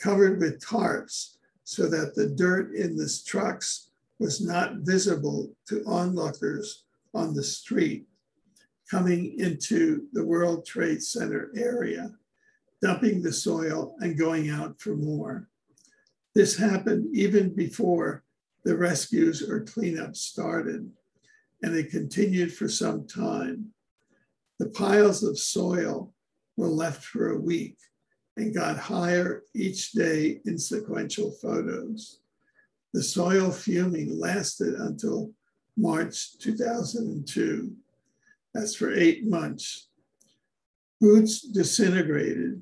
covered with tarps so that the dirt in the trucks was not visible to onlookers on the street coming into the World Trade Center area, dumping the soil and going out for more. This happened even before the rescues or cleanup started, and it continued for some time. The piles of soil were left for a week and got higher each day in sequential photos. The soil fuming lasted until March 2002. That's for 8 months. Boots disintegrated.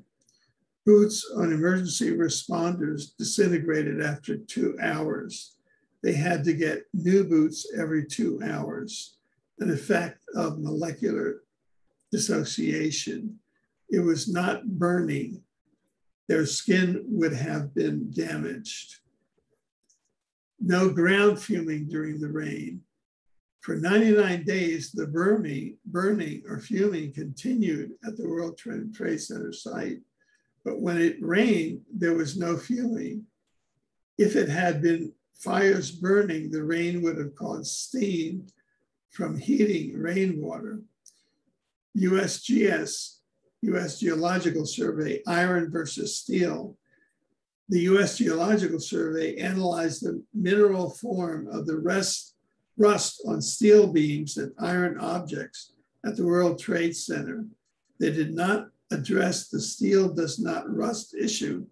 Boots on emergency responders disintegrated after 2 hours. They had to get new boots every 2 hours, an effect of molecular dissociation. It was not burning. Their skin would have been damaged. No ground fuming during the rain. For 99 days, the burning or fuming continued at the World Trade Center site. But when it rained, there was no fuming. If it had been fires burning, the rain would have caused steam from heating rainwater. USGS, US Geological Survey, iron versus steel. The US Geological Survey analyzed the mineral form of the rust on steel beams and iron objects at the World Trade Center. They did not address the steel does not rust issue,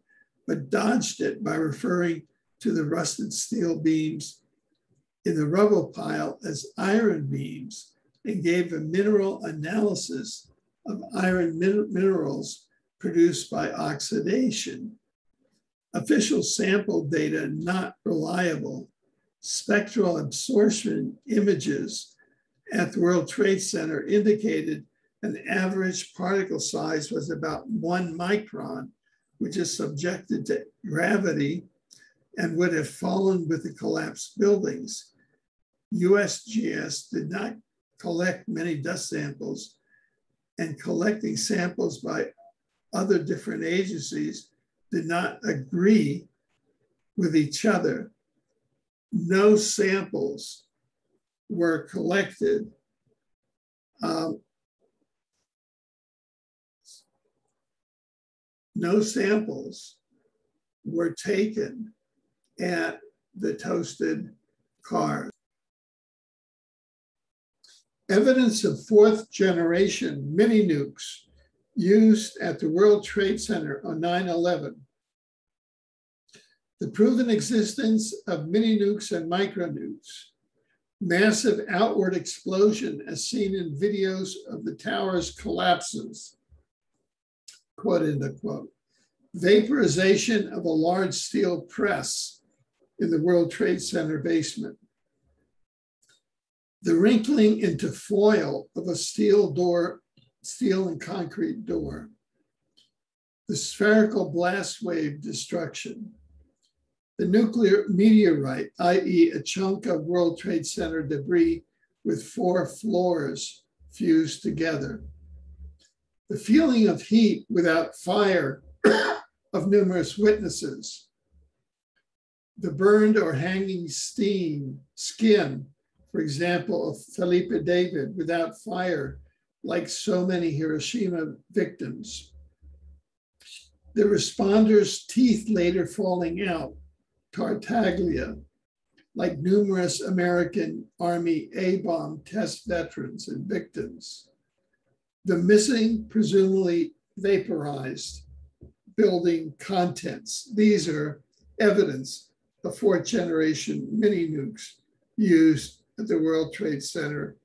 but dodged it by referring to the rusted steel beams in the rubble pile as iron beams and gave a mineral analysis of iron minerals produced by oxidation. Official sample data not reliable. Spectral absorption images at the World Trade Center indicated an average particle size was about 1 micron, which is subjected to gravity and would have fallen with the collapsed buildings. USGS did not collect many dust samples, and collecting samples by other different agencies did not agree with each other. No samples were collected. No samples were taken at the toasted cars. Evidence of 4th generation mini nukes used at the World Trade Center on 9/11 The proven existence of mini nukes and micro nukes. Massive outward explosion as seen in videos of the tower's collapses, quote, end quote. Vaporization of a large steel press in the World Trade Center basement. The wrinkling into foil of a steel and concrete door. The spherical blast wave destruction. The nuclear meteorite, i.e. a chunk of World Trade Center debris with 4 floors fused together. The feeling of heat without fire of numerous witnesses. The burned or hanging skin, for example, of Felipe David without fire, like so many Hiroshima victims. The responders' teeth later falling out, Tartaglia, like numerous American Army A-bomb test veterans and victims. The missing, presumably vaporized building contents. These are evidence of 4th-generation mini nukes used at the World Trade Center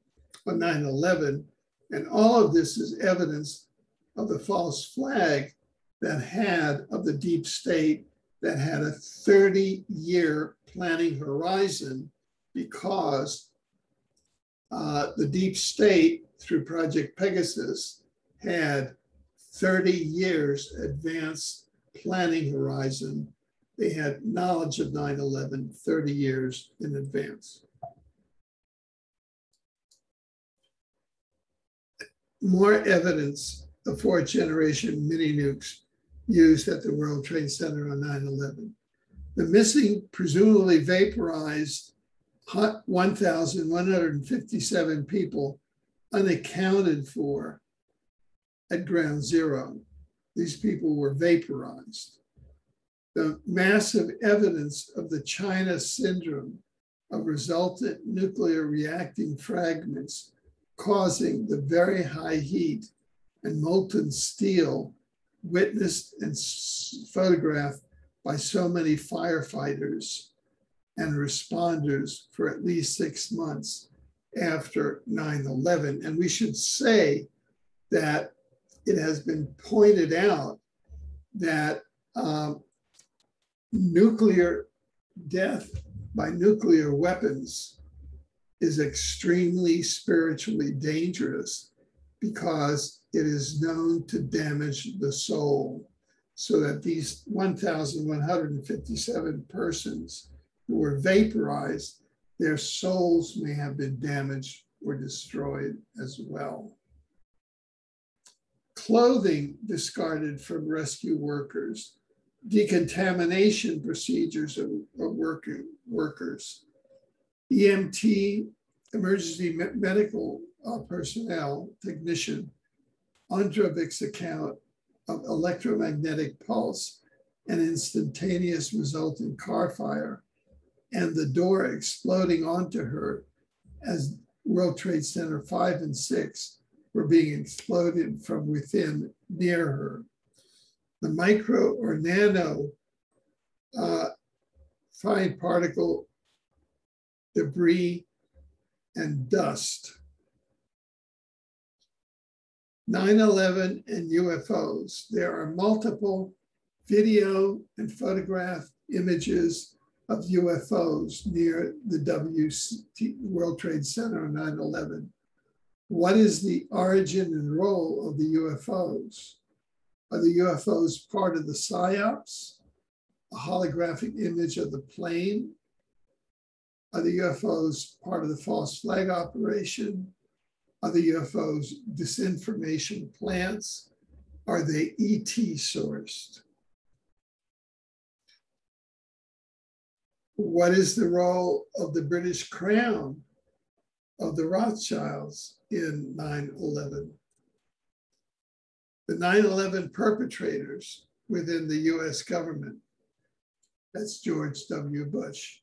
on 9/11. And all of this is evidence of the false flag of the deep state that had a 30-year planning horizon, because the deep state, through Project Pegasus, had 30 years advanced planning horizon. They had knowledge of 9/11 30 years in advance. More evidence of 4th-generation mini nukes used at the World Trade Center on 9/11. The missing, presumably vaporized 1,157 people unaccounted for at ground zero. These people were vaporized. The massive evidence of the China syndrome of resultant nuclear reacting fragments causing the very high heat and molten steel witnessed and photographed by so many firefighters and responders for at least 6 months after 9/11. And we should say that it has been pointed out that nuclear death by nuclear weapons is extremely spiritually dangerous, because it is known to damage the soul, so that these 1,157 persons who were vaporized, their souls may have been damaged or destroyed as well. Clothing discarded from rescue workers, decontamination procedures of workers, EMT, emergency medical personnel, technician, Androvic's account of electromagnetic pulse and instantaneous resultant car fire, and the door exploding onto her as World Trade Center 5 and 6 were being exploded from within near her. The micro or nano fine particle debris and dust. 9/11 and UFOs. There are multiple video and photograph images of UFOs near the World Trade Center on 9/11. What is the origin and role of the UFOs? Are the UFOs part of the PSYOPs, a holographic image of the plane? Are the UFOs part of the false flag operation? Are the UFOs disinformation plants? Are they ET sourced? What is the role of the British Crown, of the Rothschilds in 9/11? The 9/11 perpetrators within the US government. That's George W. Bush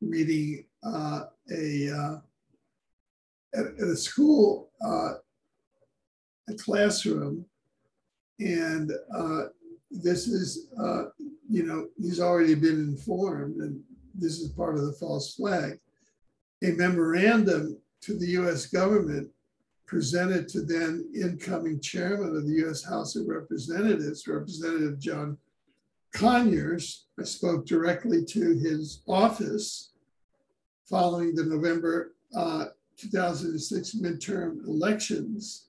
reading at a school, a classroom, and this is, he's already been informed, and this is part of the false flag. A memorandum to the US government presented to then incoming chairman of the US House of Representatives, Representative John Conyers. I spoke directly to his office following the November 2006 midterm elections.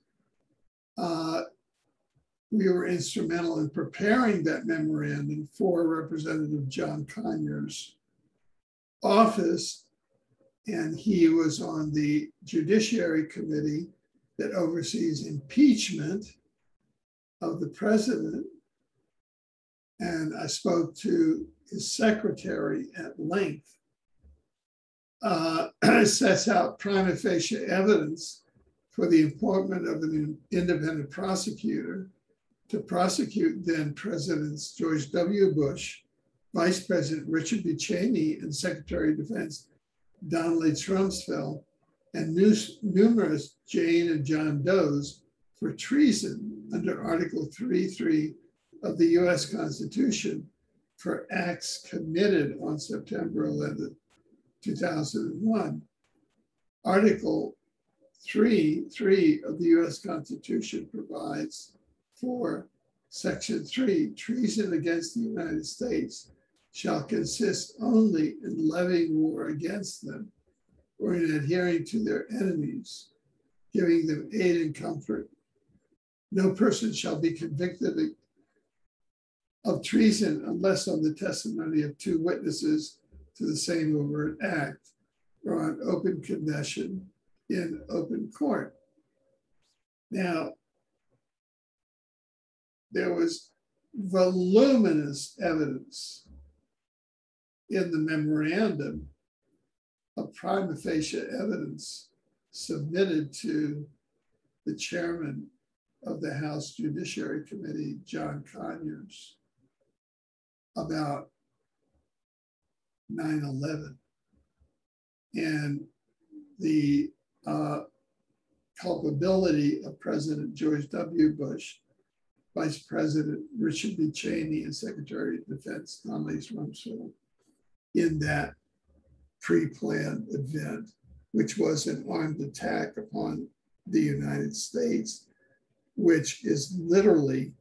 We were instrumental in preparing that memorandum for Representative John Conyers' office, and he was on the Judiciary Committee that oversees impeachment of the president. And I spoke to his secretary at length. Sets out prima facie evidence for the appointment of an independent prosecutor to prosecute then Presidents George W. Bush, Vice President Richard B. Cheney, and Secretary of Defense Donald H. Rumsfeld, and numerous Jane and John Does for treason under Article 3.3 of the US Constitution for acts committed on September 11, 2001. Article 3.3 of the US Constitution provides for Section 3, treason against the United States shall consist only in levying war against them or in adhering to their enemies, giving them aid and comfort. No person shall be convicted of treason unless on the testimony of two witnesses to the same overt act or on open confession in open court. Now, there was voluminous evidence in the memorandum of prima facie evidence submitted to the chairman of the House Judiciary Committee, John Conyers, about 9/11 and the culpability of President George W. Bush, Vice President Richard B. Cheney, and Secretary of Defense Donald H. Rumsfeld in that pre-planned event, which was an armed attack upon the United States, which is literally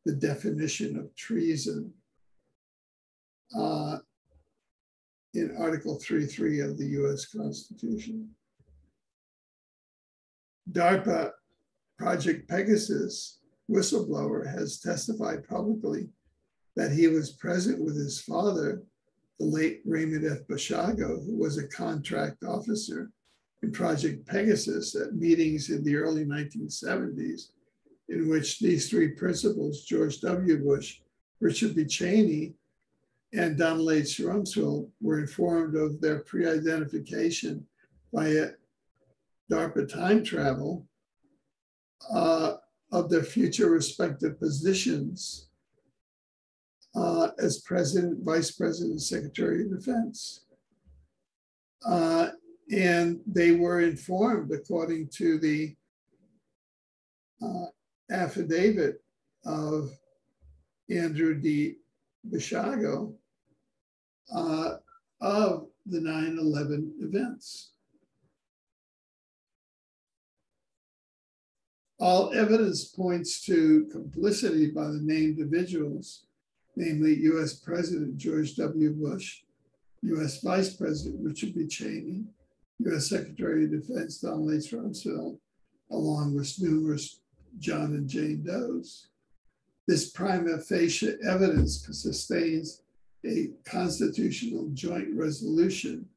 the definition of treason in Article 3.3 of the US Constitution. DARPA Project Pegasus whistleblower has testified publicly that he was present with his father, the late Raymond F. Bashago, who was a contract officer in Project Pegasus at meetings in the early 1970s, in which these three principals, George W. Bush, Richard B. Cheney, and Donald H. Rumsfeld, were informed of their pre-identification via DARPA time travel of their future respective positions as President, Vice President, Secretary of Defense. And they were informed, according to the affidavit of Andrew D. Bashago, of the 9/11 events. All evidence points to complicity by the named individuals, namely US President George W. Bush, US Vice President Richard B. Cheney, US Secretary of Defense Donald H. Rumsfeld, along with numerous John and Jane Does. This prima facie evidence sustains a constitutional joint resolution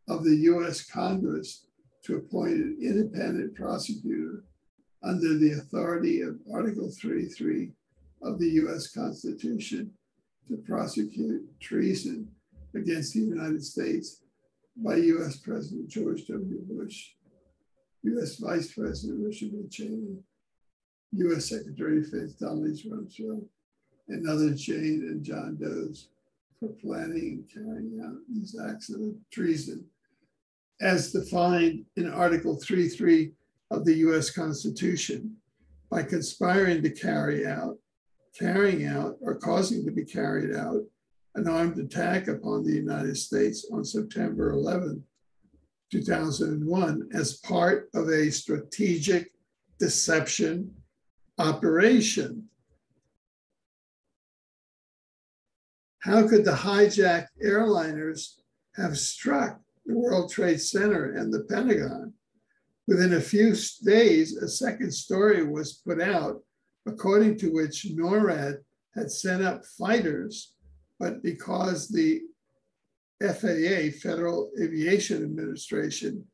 of the US Congress to appoint an independent prosecutor under the authority of Article 3.3 of the US Constitution to prosecute treason against the United States by US President George W. Bush, US Vice President Richard B. Cheney, US Secretary of Defense Donald H. Rumsfeld, and other Jane and John Does for planning and carrying out these acts of treason as defined in Article 3.3 of the US Constitution by conspiring to carry out, carrying out or causing to be carried out an armed attack upon the United States on September 11, 2001, as part of a strategic deception operation. How could the hijacked airliners have struck the World Trade Center and the Pentagon? Within a few days, a second story was put out, according to which NORAD had sent up fighters, but because the FAA, Federal Aviation Administration,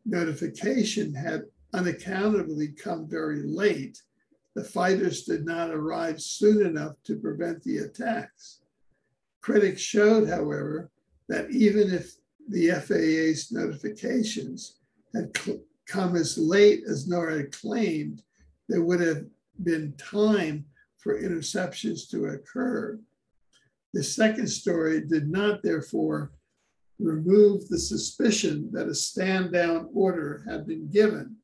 notification had unaccountably come very late, the fighters did not arrive soon enough to prevent the attacks. Critics showed, however, that even if the FAA's notifications had come as late as NORAD claimed, there would have been time for interceptions to occur. The second story did not, therefore, remove the suspicion that a stand-down order had been given.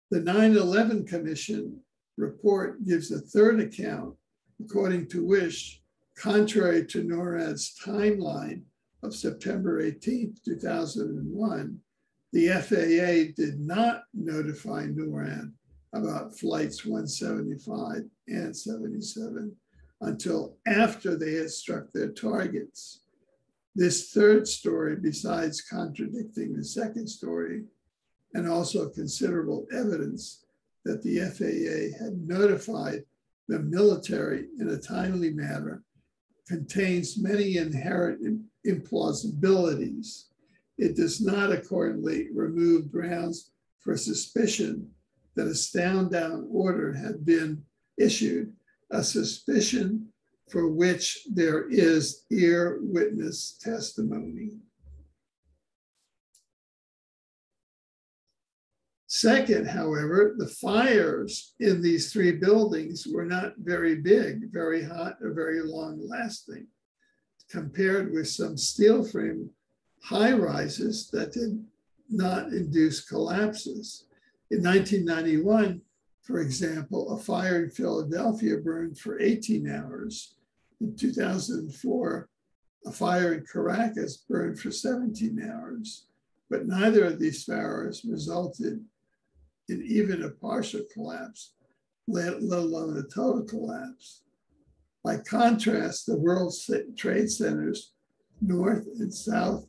The 9/11 Commission report gives a third account, according to which, contrary to NORAD's timeline of September 18, 2001, the FAA did not notify NORAD about flights 175 and 77 until after they had struck their targets. This third story, besides contradicting the second story, and also considerable evidence that the FAA had notified the military in a timely manner, contains many inherent implausibilities. It does not accordingly remove grounds for suspicion that a stand-down order had been issued, a suspicion for which there is ear witness testimony. Second, however, the fires in these three buildings were not very big, very hot, or very long lasting, compared with some steel frame high rises that did not induce collapses. In 1991, for example, a fire in Philadelphia burned for 18 hours. In 2004, a fire in Caracas burned for 17 hours, but neither of these fires resulted in even a partial collapse, let alone a total collapse. By contrast, the World Trade Center's north and south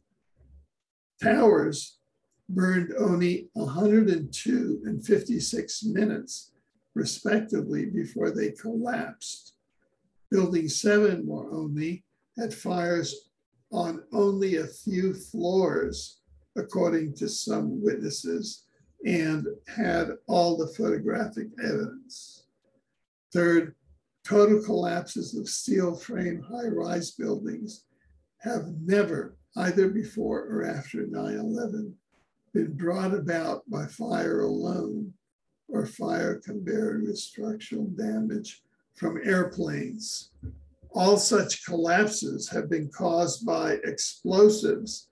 towers burned only 102 and 56 minutes, respectively, before they collapsed. Building 7, more only, had fires on only a few floors, according to some witnesses, and had all the photographic evidence. Third, total collapses of steel frame high-rise buildings have never, either before or after 9/11, been brought about by fire alone or fire compared with structural damage from airplanes. All such collapses have been caused by explosives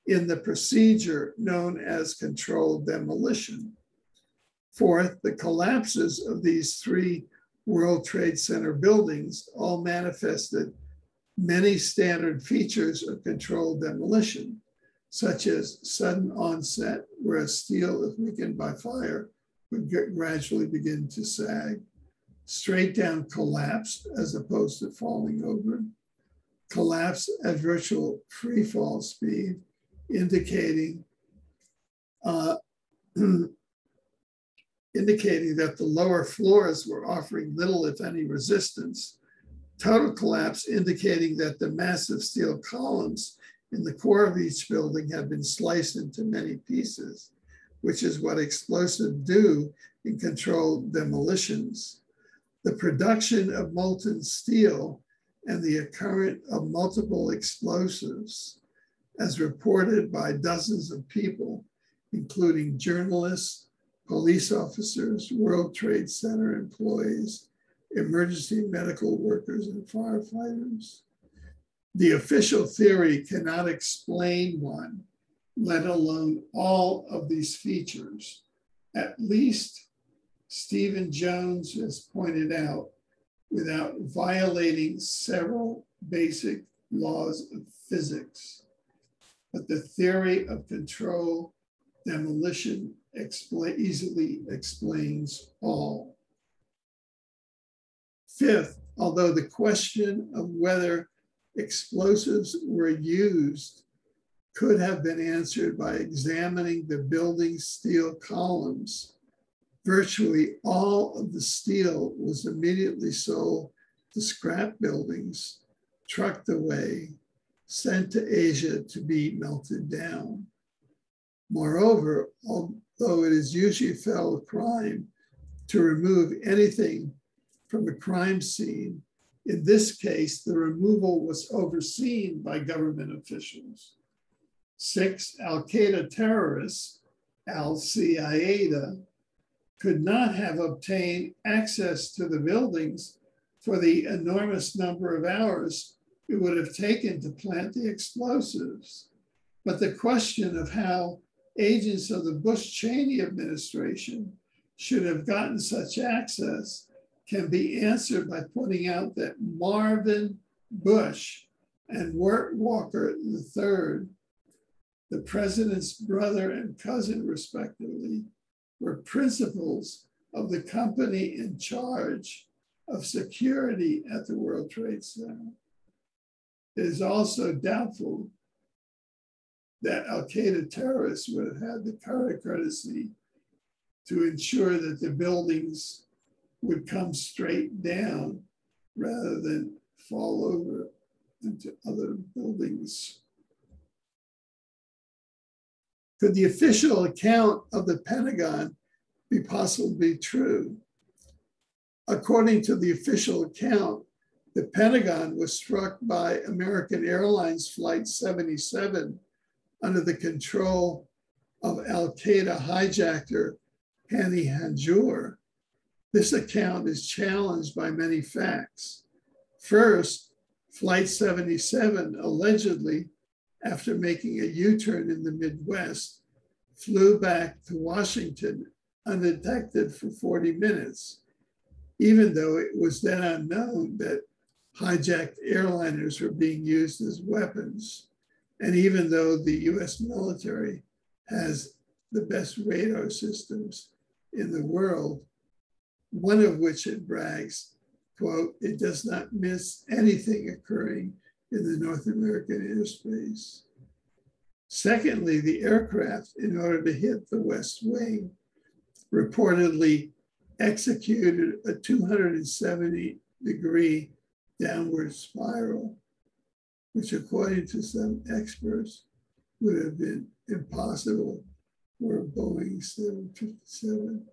in the procedure known as controlled demolition. Fourth, the collapses of these three World Trade Center buildings all manifested many standard features of controlled demolition, such as sudden onset, where steel, if weakened by fire, would gradually begin to sag, straight down collapse as opposed to falling over, collapse at virtual free fall speed, indicating that the lower floors were offering little, if any, resistance. Total collapse, indicating that the massive steel columns in the core of each building had been sliced into many pieces, which is what explosives do in controlled demolitions. The production of molten steel and the occurrence of multiple explosives, as reported by dozens of people, including journalists, police officers, World Trade Center employees, emergency medical workers, and firefighters. The official theory cannot explain one, let alone all of these features. At least Stephen Jones has pointed out without violating several basic laws of physics. But the theory of control demolition easily explains all. Fifth, although the question of whether explosives were used could have been answered by examining the building's steel columns, virtually all of the steel was immediately sold to scrap buildings, trucked away, sent to Asia to be melted down. Moreover, although it is usually a federal crime to remove anything from a crime scene, in this case, the removal was overseen by government officials. 6, Al-Qaeda terrorists, Al-Qaeda, could not have obtained access to the buildings for the enormous number of hours it would have taken to plant the explosives. But the question of how agents of the Bush-Cheney administration should have gotten such access can be answered by pointing out that Marvin Bush and Wirt Walker III, the president's brother and cousin, respectively, were principals of the company in charge of security at the World Trade Center. It is also doubtful that Al-Qaeda terrorists would have had the courtesy to ensure that the buildings would come straight down rather than fall over into other buildings. Could the official account of the Pentagon be possibly true? According to the official account, the Pentagon was struck by American Airlines Flight 77 under the control of Al-Qaeda hijacker Hani Hanjour. This account is challenged by many facts. First, Flight 77 allegedly, after making a U-turn in the Midwest, flew back to Washington undetected for 40 minutes, even though it was then unknown that hijacked airliners were being used as weapons. And even though the US military has the best radar systems in the world, one of which it brags, quote, it does not miss anything occurring in the North American airspace. Secondly, the aircraft, in order to hit the West Wing, reportedly executed a 270-degree downward spiral, which according to some experts would have been impossible for a Boeing 757.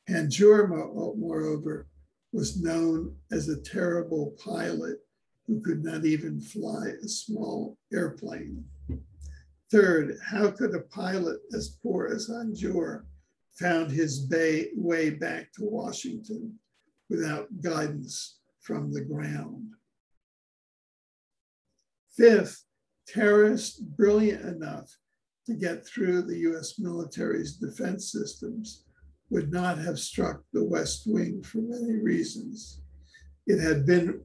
Hanjour, moreover, was known as a terrible pilot who could not even fly a small airplane. Third, how could a pilot as poor as Hanjour found his way back to Washington without guidance from the ground? Fifth, terrorists brilliant enough to get through the US military's defense systems would not have struck the West Wing for many reasons. It had been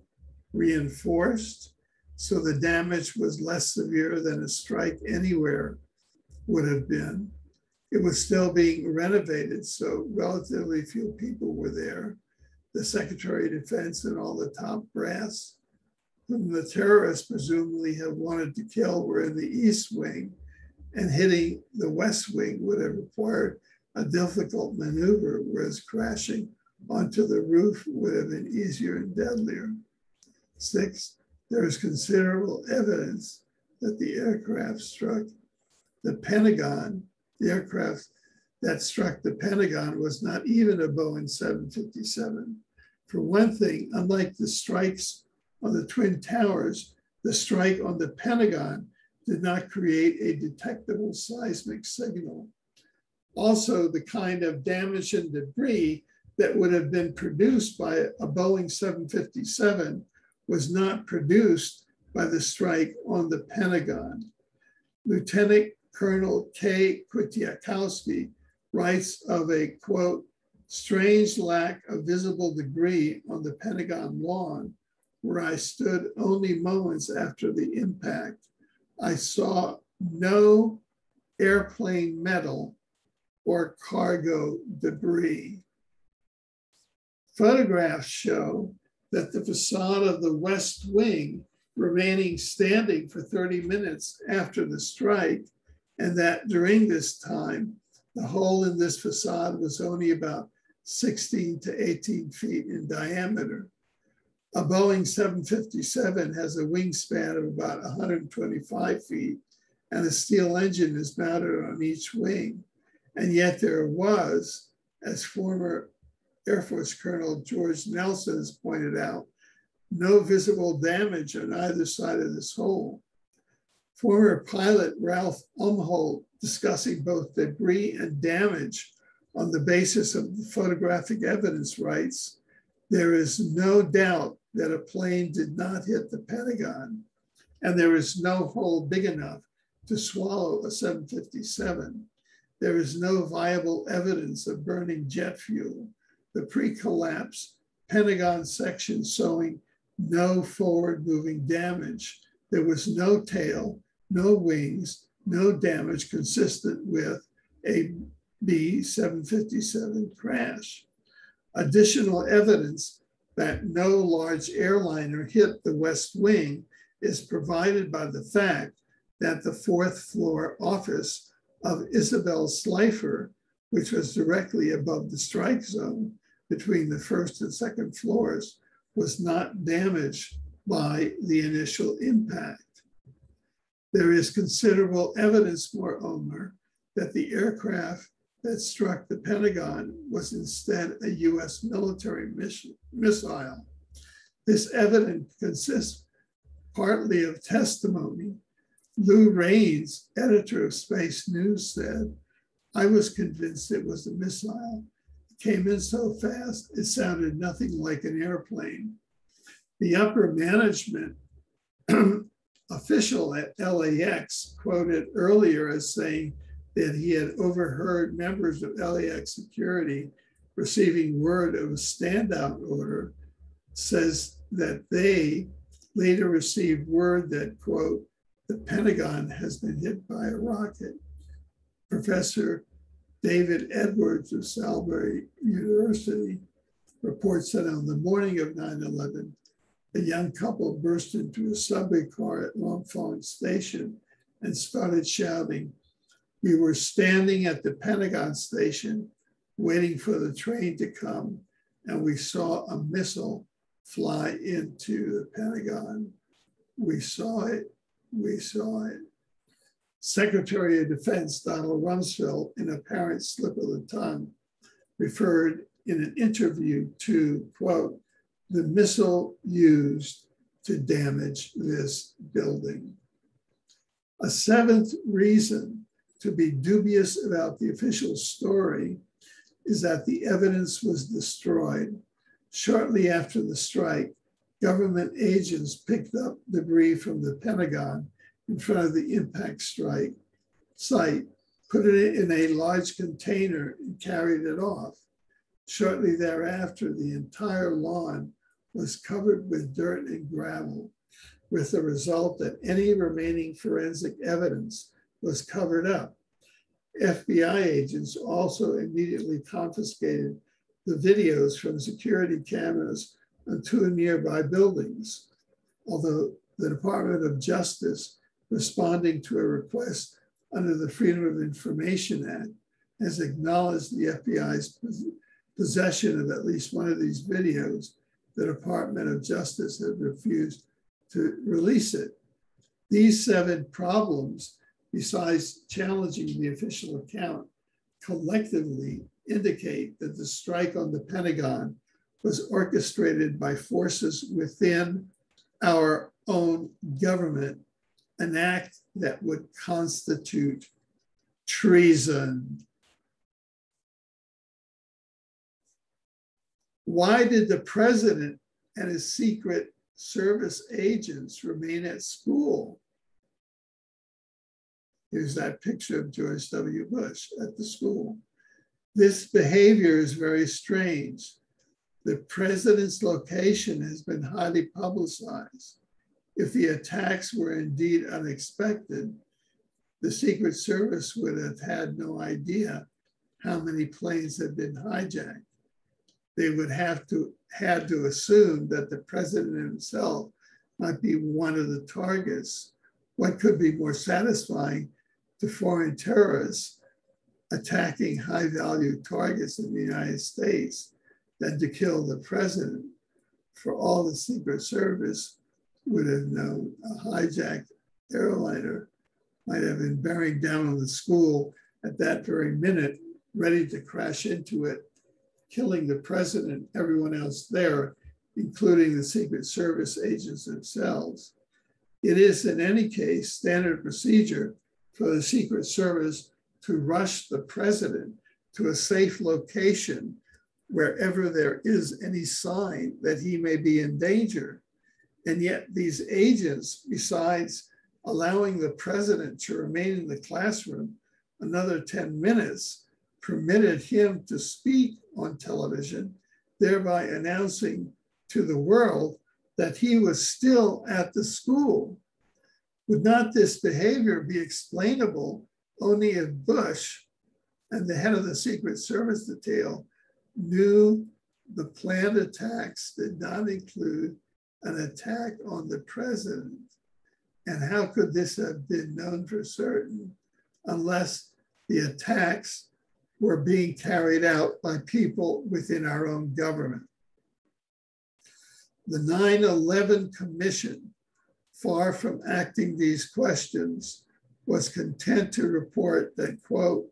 reinforced, so the damage was less severe than a strike anywhere would have been. It was still being renovated, so relatively few people were there. The Secretary of Defense and all the top brass, whom the terrorists presumably have wanted to kill, were in the East Wing, and hitting the West Wing would have required a difficult maneuver, whereas crashing onto the roof would have been easier and deadlier. 6, there is considerable evidence that the aircraft struck the Pentagon. The aircraft that struck the Pentagon was not even a Boeing 757. For one thing, unlike the strikes on the Twin Towers, the strike on the Pentagon did not create a detectable seismic signal. Also, the kind of damage and debris that would have been produced by a Boeing 757 was not produced by the strike on the Pentagon. Lieutenant Colonel K. Kwiatkowski writes of a, quote, Strange lack of visible debris on the Pentagon lawn, where I stood only moments after the impact. I saw no airplane metal or cargo debris. Photographs show that the facade of the West Wing remaining standing for 30 minutes after the strike, and that during this time, the hole in this facade was only about 16 to 18 feet in diameter. A Boeing 757 has a wingspan of about 125 feet, and a steel engine is mounted on each wing. And yet there was, as former Air Force Colonel George Nelson has pointed out, no visible damage on either side of this hole. Former pilot Ralph Umholtz, discussing both debris and damage on the basis of the photographic evidence, writes, "There is no doubt that a plane did not hit the Pentagon, and there is no hole big enough to swallow a 757. There is no viable evidence of burning jet fuel. The pre-collapse Pentagon section showing no forward-moving damage. There was no tail, no wings, no damage consistent with a B-757 crash. Additional evidence that no large airliner hit the West Wing is provided by the fact that the fourth floor office of Isabel Slifer, which was directly above the strike zone between the first and second floors, was not damaged by the initial impact. There is considerable evidence, moreover, that the aircraft that struck the Pentagon was instead a US military missile. This evidence consists partly of testimony. Lou Raines, editor of Space News, said, "I was convinced it was a missile. It came in so fast, it sounded nothing like an airplane." The upper management official at LAX, quoted earlier as saying that he had overheard members of LAX security receiving word of a standout order, says that they later received word that, quote, "the Pentagon has been hit by a rocket." Professor David Edwards of Salisbury University reports that on the morning of 9/11, a young couple burst into a subway car at Longfong Station and started shouting, "We were standing at the Pentagon station waiting for the train to come, and we saw a missile fly into the Pentagon. We saw it. We saw it." Secretary of Defense Donald Rumsfeld, in a apparent slip of the tongue, referred in an interview to, quote, "the missile used to damage this building." A seventh reason to be dubious about the official story is that the evidence was destroyed. Shortly after the strike, government agents picked up debris from the Pentagon in front of the impact strike site, put it in a large container, and carried it off. Shortly thereafter, the entire lawn was covered with dirt and gravel, with the result that any remaining forensic evidence was covered up. FBI agents also immediately confiscated the videos from security cameras on two nearby buildings, although the Department of Justice, responding to a request under the Freedom of Information Act, has acknowledged the FBI's possession of at least one of these videos. The Department of Justice has refused to release it. These seven problems, besides challenging the official account, collectively indicate that the strike on the Pentagon was orchestrated by forces within our own government, an act that would constitute treason. Why did the president and his Secret Service agents remain at school? Here's that picture of George W. Bush at the school. This behavior is very strange. The president's location has been highly publicized. If the attacks were indeed unexpected, the Secret Service would have had no idea how many planes had been hijacked. They would have to assume that the president himself might be one of the targets. What could be more satisfying to foreign terrorists attacking high-value targets in the United States than to kill the president? For all the Secret Service would have known, a hijacked airliner might have been bearing down on the school at that very minute, ready to crash into it, killing the president, everyone else there, including the Secret Service agents themselves. It is, in any case, standard procedure for the Secret Service to rush the president to a safe location wherever there is any sign that he may be in danger. And yet these agents, besides allowing the president to remain in the classroom another 10 minutes, permitted him to speak on television, thereby announcing to the world that he was still at the school. Would not this behavior be explainable only if Bush and the head of the Secret Service detail knew the planned attacks did not include an attack on the president? And how could this have been known for certain unless the attacks were being carried out by people within our own government? The 9/11 Commission, far from acting these questions, was content to report that, quote,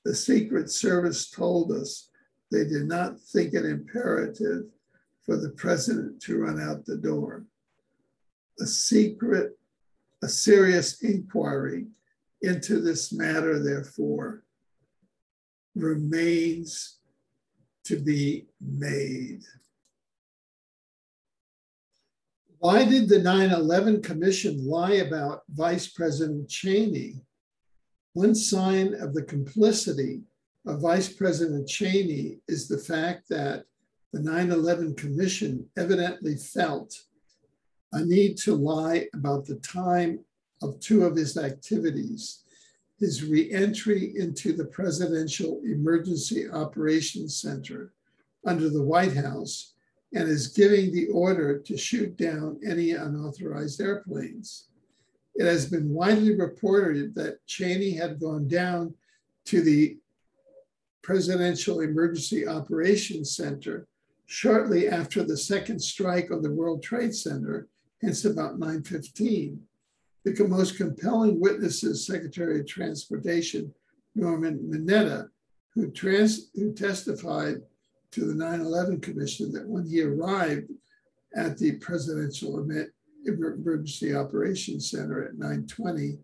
the Secret Service told us they did not think it imperative for the president to run out the door. A serious inquiry into this matter, therefore, remains to be made. Why did the 9/11 Commission lie about Vice President Cheney? One sign of the complicity of Vice President Cheney is the fact that the 9/11 Commission evidently felt a need to lie about the time of two of his activities: his re-entry into the Presidential Emergency Operations Center under the White House and his giving the order to shoot down any unauthorized airplanes. It has been widely reported that Cheney had gone down to the Presidential Emergency Operations Center shortly after the second strike on the World Trade Center, hence about 9:15. The most compelling witness is Secretary of Transportation Norman Mineta, who testified to the 9/11 Commission that when he arrived at the Presidential Emergency Operations Center at 9:20,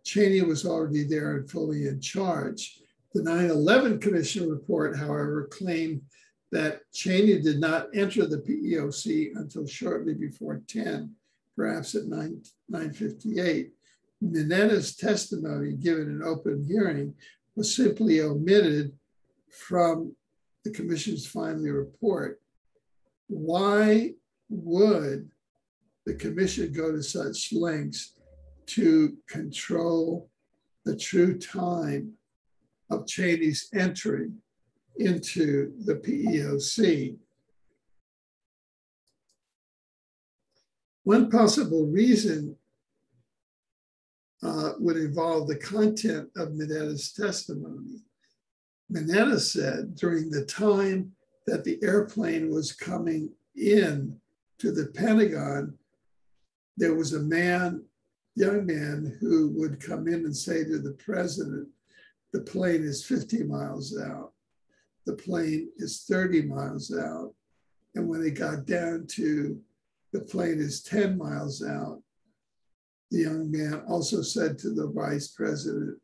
Cheney was already there and fully in charge. The 9/11 Commission report, however, claimed that Cheney did not enter the PEOC until shortly before 10, perhaps at 9:58. Mineta's testimony given in open hearing was simply omitted from the Commission's final report. Why would the Commission go to such lengths to control the true time of Cheney's entry into the PEOC? One possible reason would involve the content of Mineta's testimony. Mineta said during the time that the airplane was coming in to the Pentagon, there was a young man who would come in and say to the president, the plane is 50 miles out, the plane is 30 miles out. And when it got down to the plane is 10 miles out, the young man also said to the vice president,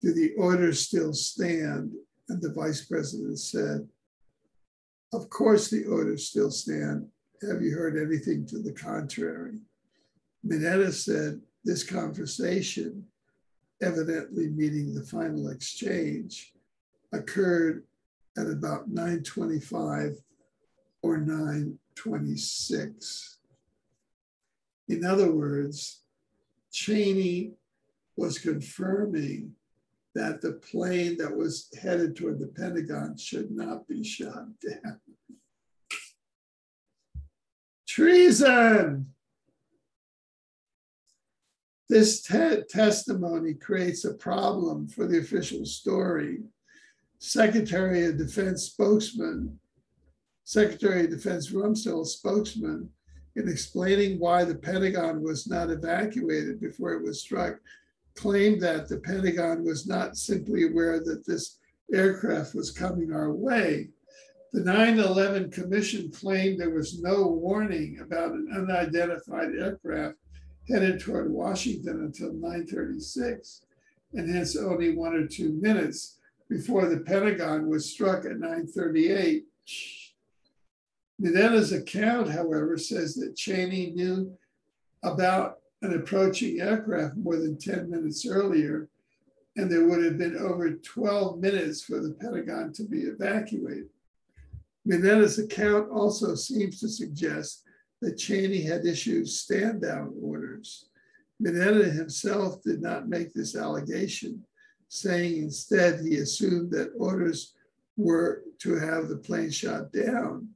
do the orders still stand? And the vice president said, of course the orders still stand. Have you heard anything to the contrary? Mineta said this conversation, evidently meaning the final exchange, occurred at about 9:25 or 9:26. In other words, Cheney was confirming that the plane that was headed toward the Pentagon should not be shot down. Treason! This testimony creates a problem for the official story. Secretary of Defense Rumsfeld's spokesman, in explaining why the Pentagon was not evacuated before it was struck, claimed that the Pentagon was not simply aware that this aircraft was coming our way. The 9/11 Commission claimed there was no warning about an unidentified aircraft headed toward Washington until 9:36, and hence only 1 or 2 minutes before the Pentagon was struck at 9:38. Minetta's account, however, says that Cheney knew about an approaching aircraft more than 10 minutes earlier, and there would have been over 12 minutes for the Pentagon to be evacuated. Minetta's account also seems to suggest that Cheney had issued stand-down orders. Minetta himself did not make this allegation, saying instead he assumed that orders were to have the plane shot down.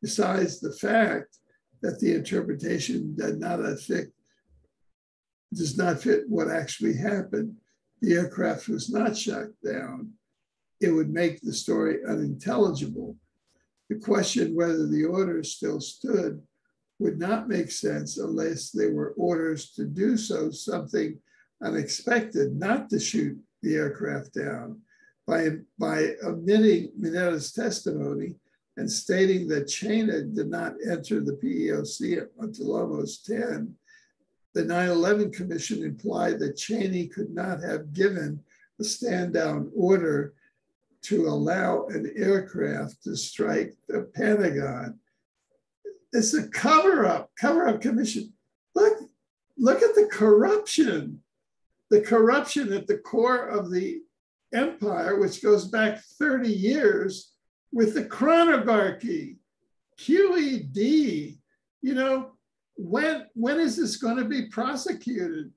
Besides the fact that the interpretation does not fit what actually happened, the aircraft was not shot down, it would make the story unintelligible. The question whether the orders still stood would not make sense unless they were orders to do something unexpected, not to shoot the aircraft down. By omitting Minetta's testimony and stating that Cheney did not enter the PEOC until almost 10, the 9/11 Commission implied that Cheney could not have given a stand-down order to allow an aircraft to strike the Pentagon. It's a cover-up commission. Look at the corruption at the core of the empire, which goes back 30 years with the Chronogarchy, QED. You know, when is this going to be prosecuted?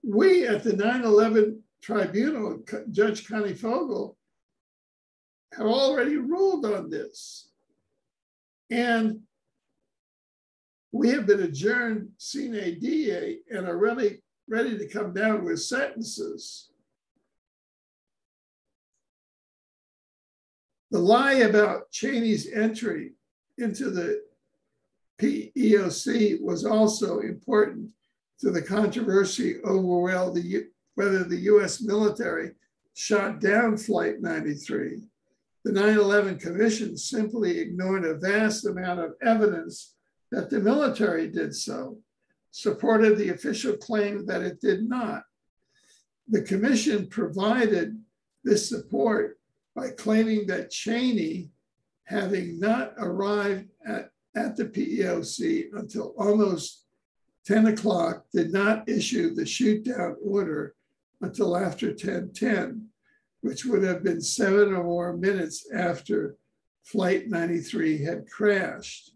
We at the 9/11 Tribunal, Judge Connie Fogel, have already ruled on this. And we have been adjourned sine die and are really ready to come down with sentences. The lie about Cheney's entry into the PEOC was also important to the controversy over whether the US military shot down Flight 93. The 9/11 Commission simply ignored a vast amount of evidence that the military did so, supported the official claim that it did not. The Commission provided this support by claiming that Cheney, having not arrived at the PEOC until almost 10 o'clock, did not issue the shoot down order until after 10:10, which would have been 7 or more minutes after Flight 93 had crashed.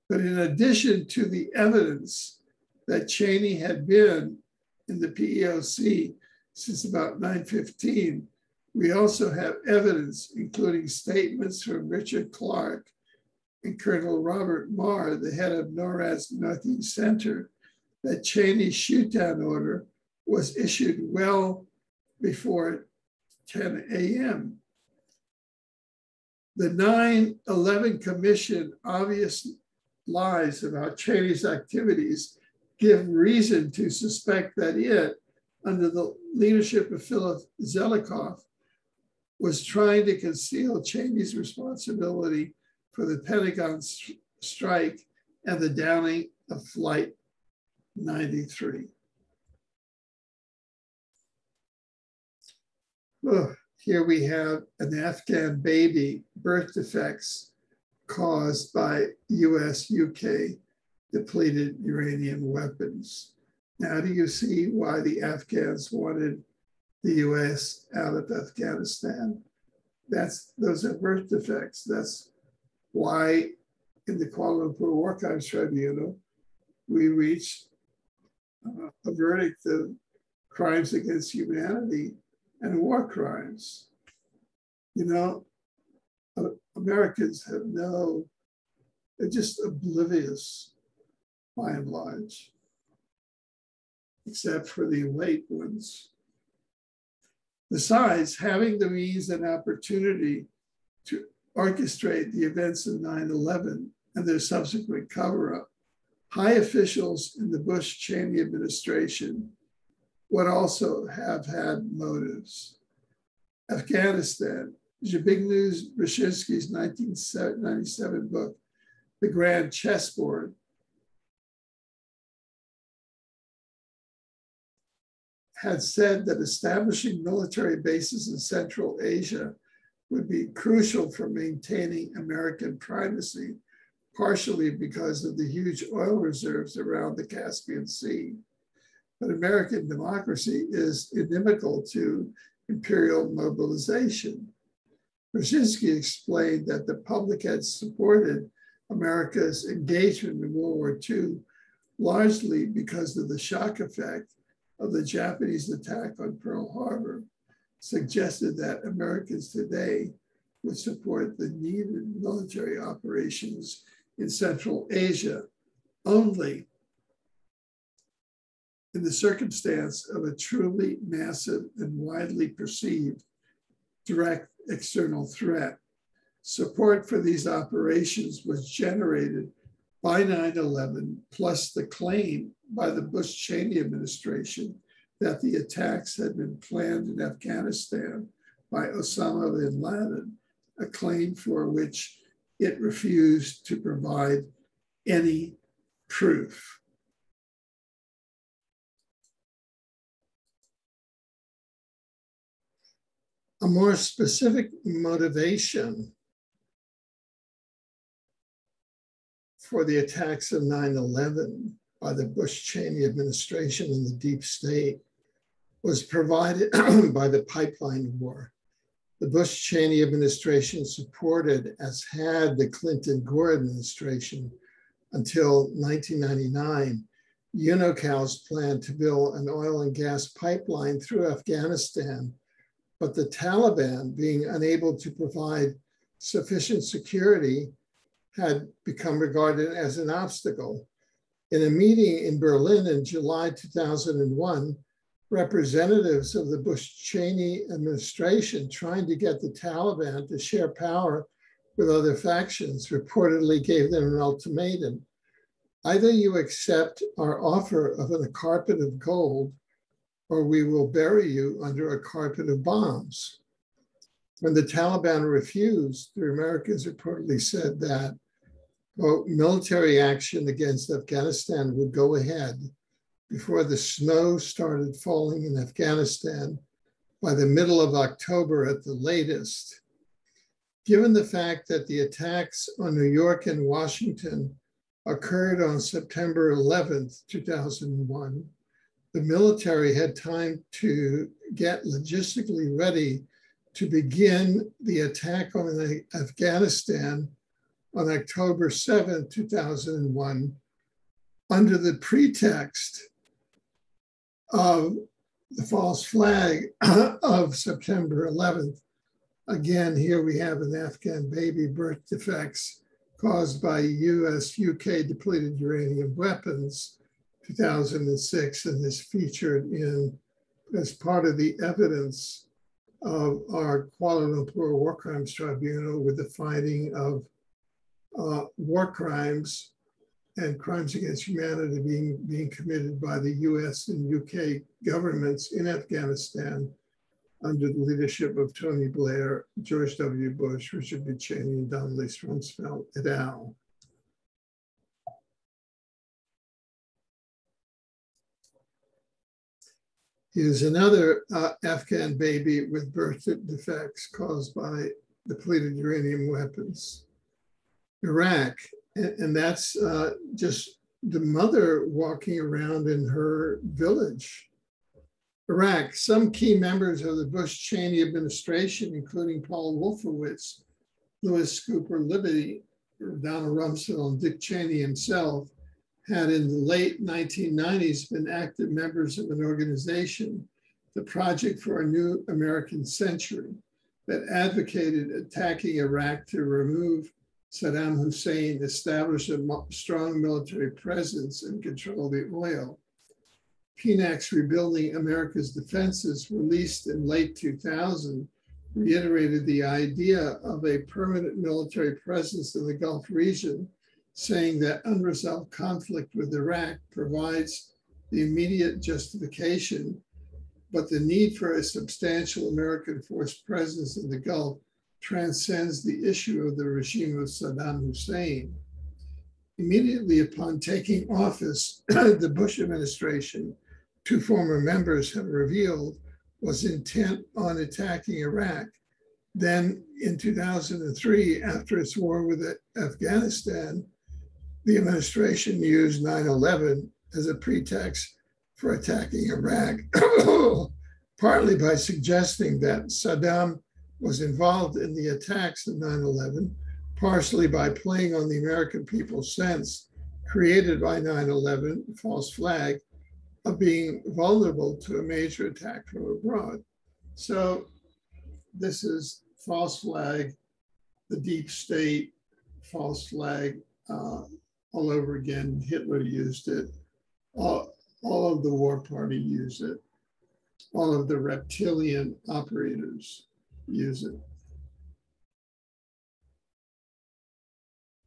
But in addition to the evidence that Cheney had been in the PEOC since about 9:15, we also have evidence, including statements from Richard Clark and Colonel Robert Marr, the head of NORAD's Northeast Center, that Cheney's shoot-down order was issued well before 10 a.m. The 9/11 Commission obvious lies about Cheney's activities give reason to suspect that it, under the leadership of Philip Zelikow, was trying to conceal Cheney's responsibility for the Pentagon strike and the downing of Flight 93. Oh, here we have an Afghan baby, birth defects caused by US-UK depleted uranium weapons. Now, do you see why the Afghans wanted the US out of Afghanistan? those are birth defects. That's why in the Kuala Lumpur War Crimes Tribunal, we reached a verdict of crimes against humanity and war crimes. You know, Americans have they're just oblivious by and large, except for the elite ones. Besides, having the means and opportunity to orchestrate the events of 9/11 and their subsequent cover-up, high officials in the Bush-Cheney administration would also have had motives. Afghanistan, Zbigniew Brzezinski's 1997 book, The Grand Chessboard, had said that establishing military bases in Central Asia would be crucial for maintaining American primacy, partially because of the huge oil reserves around the Caspian Sea. But American democracy is inimical to imperial mobilization. Brzezinski explained that the public had supported America's engagement in World War II largely because of the shock effect of the Japanese attack on Pearl Harbor, suggested that Americans today would support the needed military operations in Central Asia only in the circumstance of a truly massive and widely perceived direct external threat. Support for these operations was generated by 9/11, plus the claim by the Bush-Cheney administration that the attacks had been planned in Afghanistan by Osama bin Laden, a claim for which it refused to provide any proof. A more specific motivation for the attacks of 9/11 by the Bush-Cheney administration and the deep state was provided by the pipeline war. The Bush-Cheney administration supported, as had the Clinton-Gore administration until 1999, UNOCAL's plan to build an oil and gas pipeline through Afghanistan, but the Taliban, being unable to provide sufficient security, had become regarded as an obstacle. In a meeting in Berlin in July 2001, representatives of the Bush-Cheney administration trying to get the Taliban to share power with other factions reportedly gave them an ultimatum. Either you accept our offer of a carpet of gold, or we will bury you under a carpet of bombs. When the Taliban refused, the Americans reportedly said that, quote, military action against Afghanistan would go ahead before the snow started falling in Afghanistan by the middle of October at the latest. Given the fact that the attacks on New York and Washington occurred on September 11th, 2001, the military had time to get logistically ready to begin the attack on Afghanistan on October 7, 2001, under the pretext of the false flag of September 11th. Again, here we have an Afghan baby birth defects caused by US-UK depleted uranium weapons, 2006, and is featured as part of the evidence of our Kuala Lumpur War Crimes Tribunal with the finding of war crimes and crimes against humanity being committed by the US and UK governments in Afghanistan under the leadership of Tony Blair, George W. Bush, Richard B. Cheney, and Donald Rumsfeld et al. Here's another Afghan baby with birth defects caused by depleted uranium weapons. Iraq, and that's just the mother walking around in her village Iraq, some key members of the Bush-Cheney administration, including Paul Wolfowitz, Louis Cooper Libby, Donald Rumsfeld, and Dick Cheney himself, had in the late 1990s been active members of an organization, the Project for a New American Century, that advocated attacking Iraq to remove Saddam Hussein, establish a strong military presence, and control the oil. PNAC's Rebuilding America's Defenses, released in late 2000, reiterated the idea of a permanent military presence in the Gulf region, saying that unresolved conflict with Iraq provides the immediate justification, but the need for a substantial American force presence in the Gulf transcends the issue of the regime of Saddam Hussein. Immediately upon taking office, the Bush administration, two former members have revealed, was intent on attacking Iraq. Then in 2003, after its war with Afghanistan, the administration used 9/11 as a pretext for attacking Iraq, partly by suggesting that Saddam was involved in the attacks of 9/11, partially by playing on the American people's sense created by 9/11, false flag, of being vulnerable to a major attack from abroad. So this is false flag, the deep state, false flag, all over again. Hitler used it. All of the war party use it. All of the reptilian operators use it.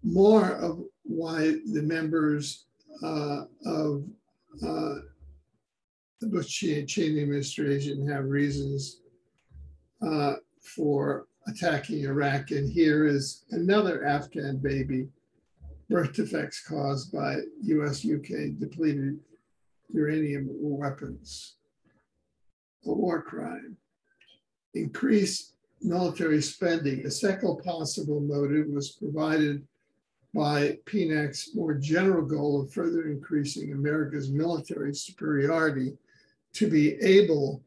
More of why the members of the Bush-Cheney administration have reasons for attacking Iraq. And here is another Afghan baby, birth defects caused by US-UK depleted uranium weapons, a war crime. Increased military spending. A second possible motive was provided by PNAC's more general goal of further increasing America's military superiority to be able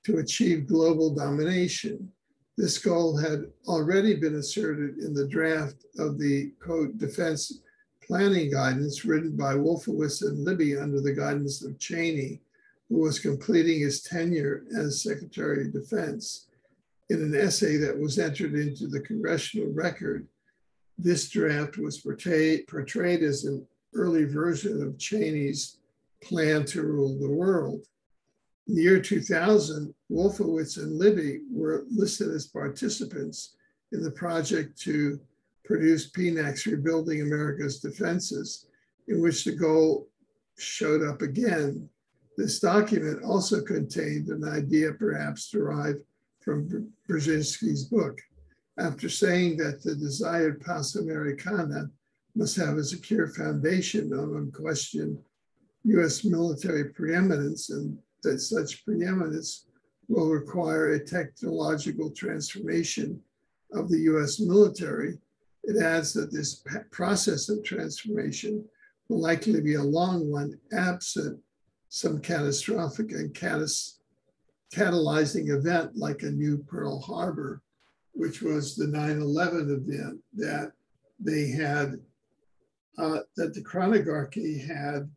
to achieve global domination. This goal had already been asserted in the draft of the, quote, defense planning guidance written by Wolfowitz and Libby under the guidance of Cheney, who was completing his tenure as Secretary of Defense. In an essay that was entered into the congressional record, this draft was portrayed as an early version of Cheney's plan to rule the world. In the year 2000, Wolfowitz and Libby were listed as participants in the project to produce PNAC's Rebuilding America's Defenses, in which the goal showed up again. This document also contained an idea perhaps derived from Brzezinski's book. After saying that the desired paz americana must have a secure foundation on unquestioned US military preeminence, and that such preeminence will require a technological transformation of the US military, it adds that this process of transformation will likely be a long one, absent some catastrophic and catalyzing event like a new Pearl Harbor, which was the 9/11 event that they had, that the Chronogarchy had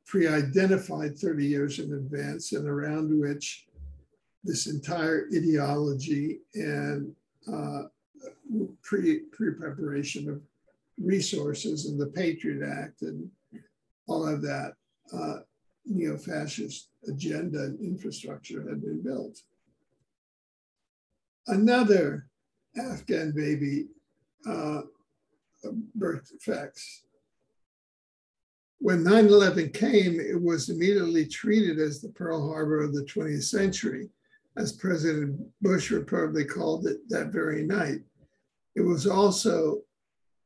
pre-identified 30 years in advance, and around which this entire ideology and pre-preparation of resources and the Patriot Act and all of that neo-fascist agenda and infrastructure had been built. Another Afghan baby birth defects. When 9/11 came, it was immediately treated as the Pearl Harbor of the 20th century, as President Bush reportedly called it that very night. It was also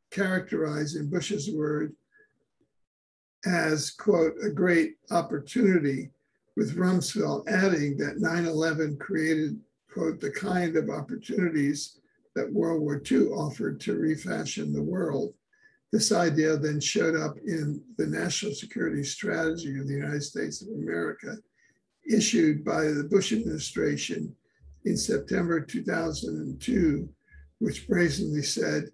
characterized, in Bush's word, as, quote, a great opportunity, with Rumsfeld adding that 9/11 created, quote, the kind of opportunities that World War II offered to refashion the world. This idea then showed up in the national security strategy of the United States of America issued by the Bush administration in September 2002, which brazenly said,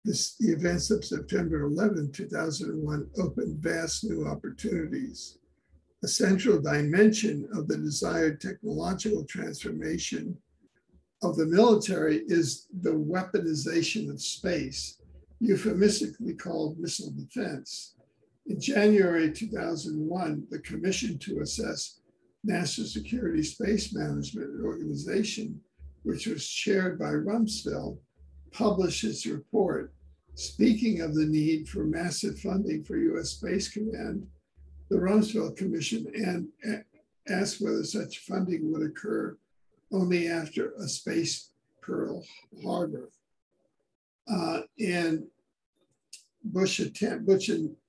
the events of September 11, 2001 opened vast new opportunities. A central dimension of the desired technological transformation of the military is the weaponization of space, euphemistically called missile defense. In January 2001, the Commission to Assess National Security Space Management Organization, which was chaired by Rumsfeld, published its report. Speaking of the need for massive funding for U.S. Space Command, the Rumsfeld Commission asked whether such funding would occur only after a space Pearl Harbor. And Bush and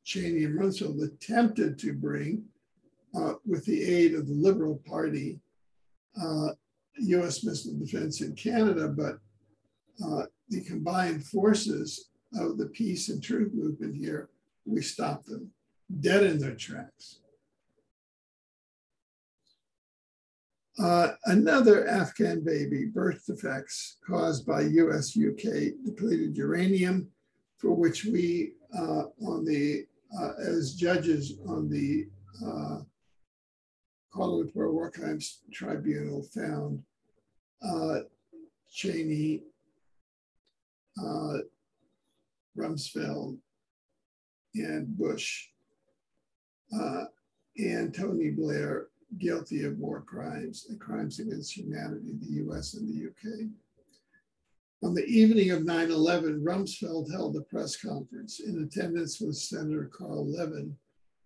Cheney and Rumsfeld attempted to bring, with the aid of the Liberal Party, U.S. missile defense in Canada, but the combined forces of the peace and truth movement here, we stopped them dead in their tracks. Another Afghan baby, birth defects caused by US-UK depleted uranium, for which we, as judges on the War Crimes Tribunal, found Cheney, Rumsfeld, and Bush, and Tony Blair guilty of war crimes and crimes against humanity in the US and the UK. On the evening of 9/11, Rumsfeld held a press conference. In attendance was Senator Carl Levin,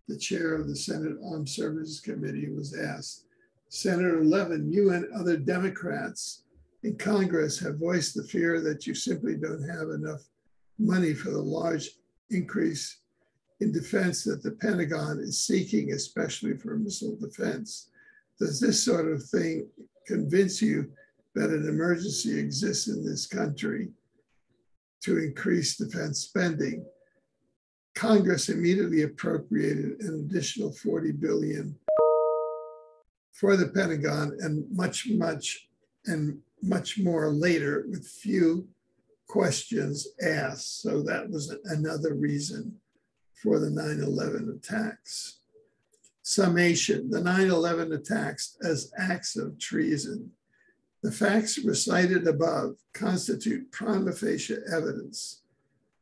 the chair of the Senate Armed Services Committee, was asked, Senator Levin, you and other Democrats in Congress have voiced the fear that you simply don't have enough money for the large increase in defense that the Pentagon is seeking, especially for missile defense. Does this sort of thing convince you that an emergency exists in this country to increase defense spending? Congress immediately appropriated an additional $40 billion for the Pentagon, and much more later with few questions asked. So that was another reason for the 9/11 attacks. Summation, the 9/11 attacks as acts of treason. The facts recited above constitute prima facie evidence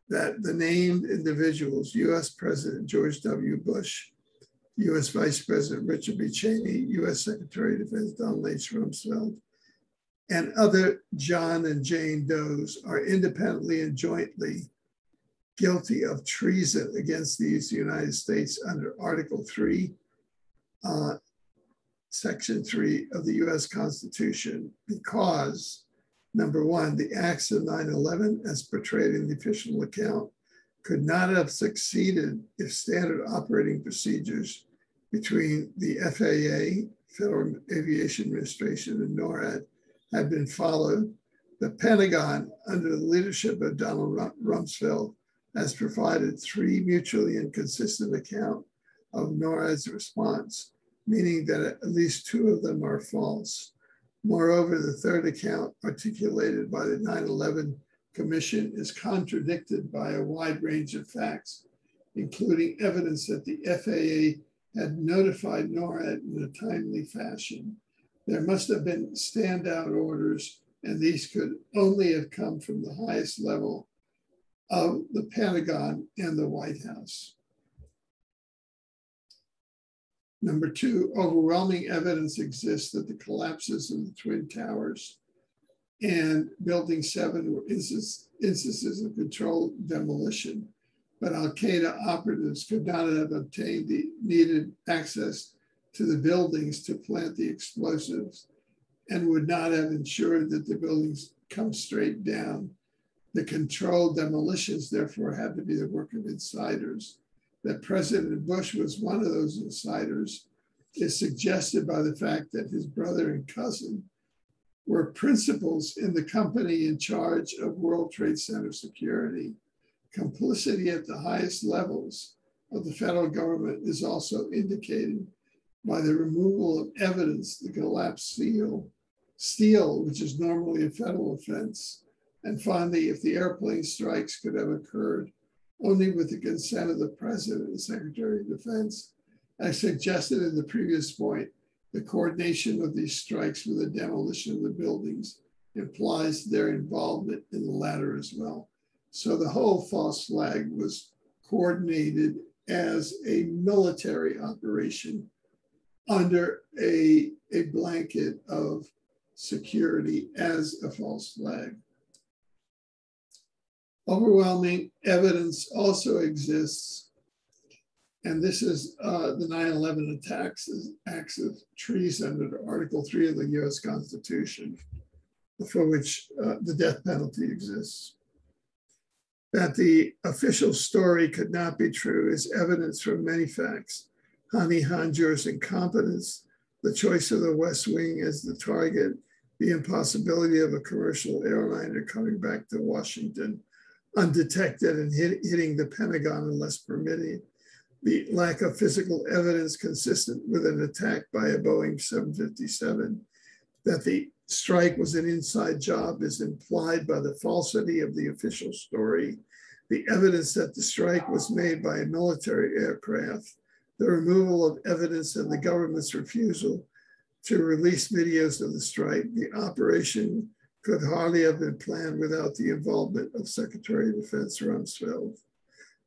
that the named individuals, US President George W. Bush, US Vice President Richard B. Cheney, US Secretary of Defense Donald H. Rumsfeld, and other John and Jane Does are independently and jointly guilty of treason against the United States under Article 3, Section 3 of the US Constitution, because, number one, the acts of 9/11 as portrayed in the official account could not have succeeded if standard operating procedures between the FAA, Federal Aviation Administration, and NORAD had been followed. The Pentagon, under the leadership of Donald Rumsfeld, has provided three mutually inconsistent accounts of NORAD's response, meaning that at least two of them are false. Moreover, the third account articulated by the 9/11 Commission is contradicted by a wide range of facts, including evidence that the FAA had notified NORAD in a timely fashion. There must have been standout orders, and these could only have come from the highest level of the Pentagon and the White House. Number two, overwhelming evidence exists that the collapses of the Twin Towers and Building 7 were instances of controlled demolition, but Al-Qaeda operatives could not have obtained the needed access to the buildings to plant the explosives and would not have ensured that the buildings come straight down. The controlled demolitions, therefore, had to be the work of insiders. That President Bush was one of those insiders is suggested by the fact that his brother and cousin were principals in the company in charge of World Trade Center security. Complicity at the highest levels of the federal government is also indicated by the removal of evidence, the collapsed steel, which is normally a federal offense. And finally, if the airplane strikes could have occurred only with the consent of the President and Secretary of Defense, as suggested in the previous point, the coordination of these strikes with the demolition of the buildings implies their involvement in the latter as well. So the whole false flag was coordinated as a military operation under a blanket of security as a false flag. Overwhelming evidence also exists, and this is the 9/11 attacks as acts of treason under Article 3 of the US Constitution, for which the death penalty exists. That the official story could not be true is evidence from many facts. Hani Hanjour's incompetence, the choice of the West Wing as the target, the impossibility of a commercial airliner coming back to Washington undetected and hitting the Pentagon unless permitted, the lack of physical evidence consistent with an attack by a Boeing 757, that the strike was an inside job is implied by the falsity of the official story, the evidence that the strike was made by a military aircraft, the removal of evidence and the government's refusal to release videos of the strike. The operation could hardly have been planned without the involvement of Secretary of Defense Rumsfeld.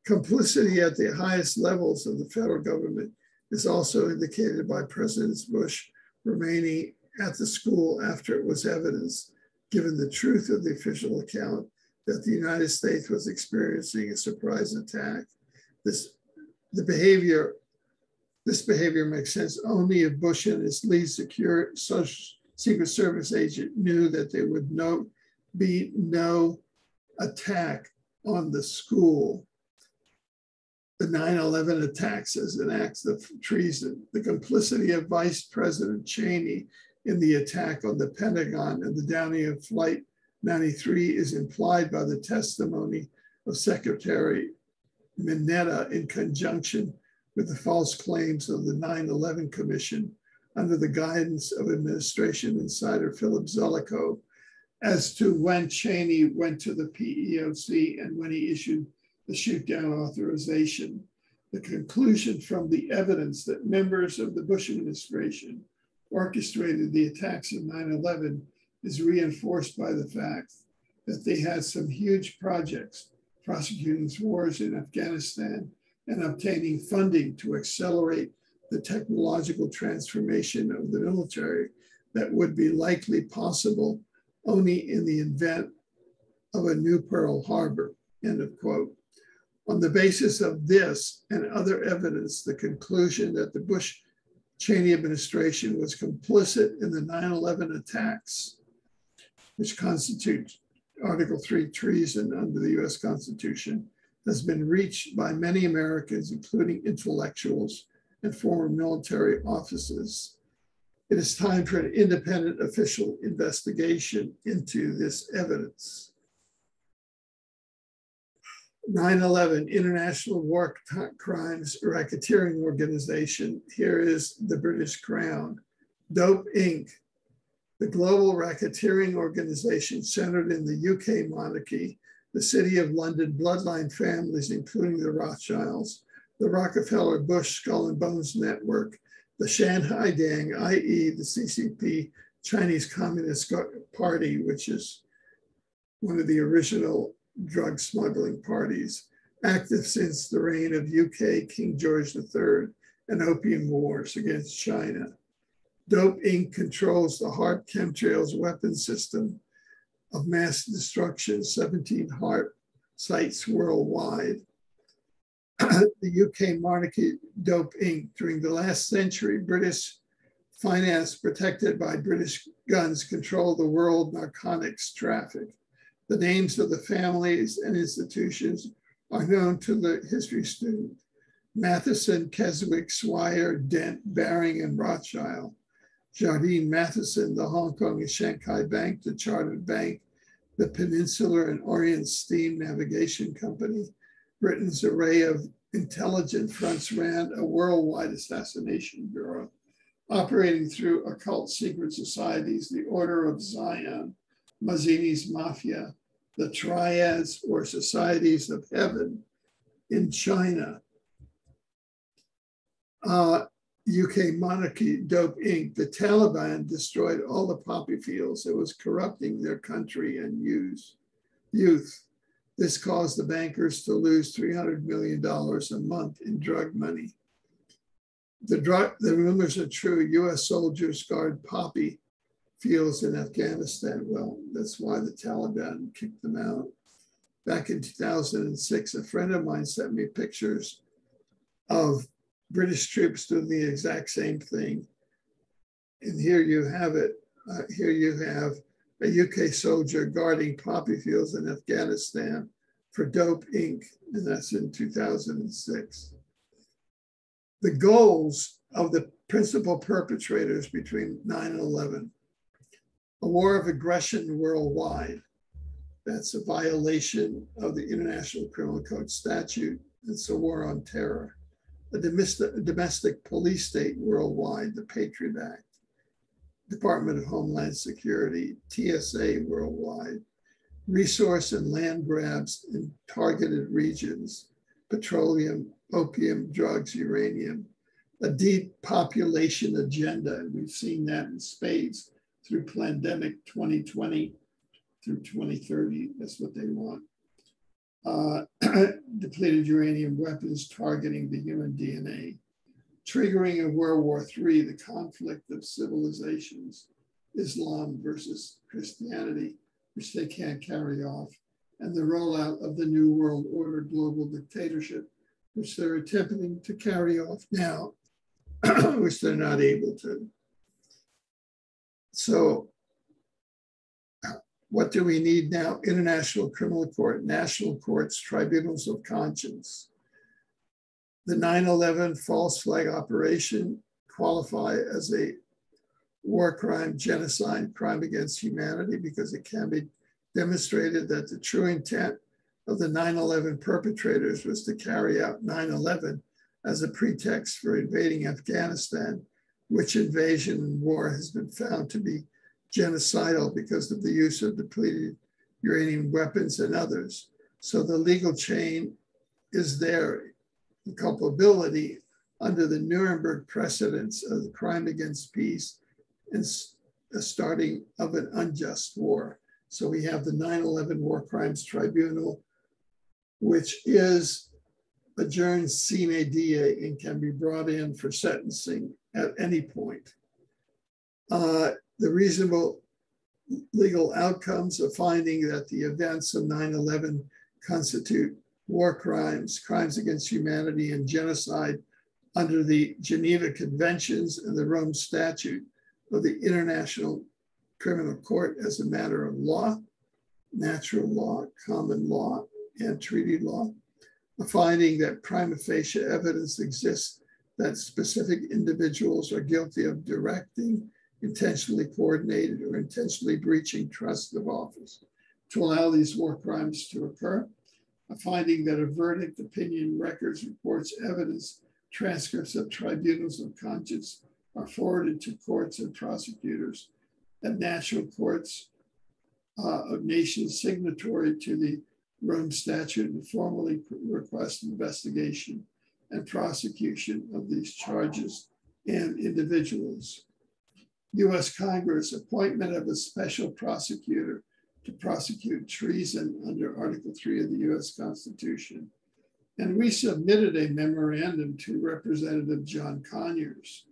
Complicity at the highest levels of the federal government is also indicated by President Bush remaining at the school after it was evidenced, given the truth of the official account, that the United States was experiencing a surprise attack. This behavior makes sense only if Bush and his lead Secret Service agent knew that there would be no attack on the school. The 9/11 attacks as an act of treason, the complicity of Vice President Cheney in the attack on the Pentagon and the downing of Flight 93 is implied by the testimony of Secretary Mineta in conjunction with the false claims of the 9/11 Commission under the guidance of administration insider Philip Zelikow as to when Cheney went to the PEOC and when he issued the shoot-down authorization. The conclusion from the evidence that members of the Bush administration orchestrated the attacks of 9/11 is reinforced by the fact that they had some huge projects prosecuting wars in Afghanistan and obtaining funding to accelerate the technological transformation of the military that would be likely possible only in the event of a new Pearl Harbor, end of quote. On the basis of this and other evidence, the conclusion that the Bush-Cheney administration was complicit in the 9/11 attacks, which constitute Article 3 treason under the US Constitution, has been reached by many Americans, including intellectuals and former military officers. It is time for an independent official investigation into this evidence. 9/11 International War Crimes Racketeering Organization. Here is the British Crown. Dope Inc., the global racketeering organization centered in the UK monarchy, the City of London bloodline families, including the Rothschilds, the Rockefeller Bush Skull and Bones Network, the Shanghai Dang, i.e. the CCP, Chinese Communist Party, which is one of the original drug smuggling parties, active since the reign of UK King George III and opium wars against China. Dope Inc. controls the HARP chemtrails weapon system of mass destruction, 17 HARP sites worldwide. The UK monarchy, Dope Inc. During the last century, British finance protected by British guns controlled the world narcotics traffic. The names of the families and institutions are known to the history student: Matheson, Keswick, Swire, Dent, Baring, and Rothschild. Jardine Matheson, the Hong Kong and Shanghai Bank, the Chartered Bank, the Peninsular and Orient Steam Navigation Company. Britain's array of intelligence fronts ran a worldwide assassination bureau. operating through occult secret societies, the Order of Zion, Mazzini's Mafia, the Triads or Societies of Heaven in China, UK monarchy, Dope Inc. The Taliban destroyed all the poppy fields. It was corrupting their country and youth. This caused the bankers to lose $300 million a month in drug money. The rumors are true. US soldiers guard poppy fields in Afghanistan. Well, that's why the Taliban kicked them out. Back in 2006, a friend of mine sent me pictures of British troops doing the exact same thing. And here you have it. Here you have a UK soldier guarding poppy fields in Afghanistan for Dope Inc. And that's in 2006. The goals of the principal perpetrators between 9/11, a war of aggression worldwide. That's a violation of the International Criminal Code statute. It's a war on terror. A domestic police state worldwide, the Patriot Act, Department of Homeland Security, TSA worldwide, resource and land grabs in targeted regions, petroleum, opium, drugs, uranium, a depopulation agenda. And we've seen that in spades through pandemic 2020 through 2030. That's what they want. Depleted uranium weapons targeting the human DNA, triggering in World War III, the conflict of civilizations, Islam versus Christianity, which they can't carry off, and the rollout of the New World Order global dictatorship, which they're attempting to carry off now, which they're not able to. So what do we need now? International Criminal Court, national courts, tribunals of conscience. The 9/11 false flag operation qualify as a war crime, genocide, crime against humanity, because it can be demonstrated that the true intent of the 9/11 perpetrators was to carry out 9/11 as a pretext for invading Afghanistan, which invasion and war has been found to be genocidal because of the use of depleted uranium weapons and others. So the legal chain is there, the culpability under the Nuremberg precedents of the crime against peace and the starting of an unjust war. So we have the 9/11 War Crimes Tribunal, which is adjourned sine die and can be brought in for sentencing at any point. The reasonable legal outcomes of finding that the events of 9/11 constitute war crimes, crimes against humanity, and genocide under the Geneva Conventions and the Rome Statute of the International Criminal Court as a matter of law, natural law, common law, and treaty law. A finding that prima facie evidence exists that specific individuals are guilty of directing, intentionally coordinated, or intentionally breaching trust of office to allow these war crimes to occur. A finding that a verdict, opinion, records, reports, evidence, transcripts of tribunals of conscience are forwarded to courts and prosecutors and national courts of nations signatory to the Rome Statute and formally request investigation and prosecution of these charges and individuals. U.S. Congress, appointment of a special prosecutor to prosecute treason under Article 3 of the U.S. Constitution. And we submitted a memorandum to Representative John Conyers,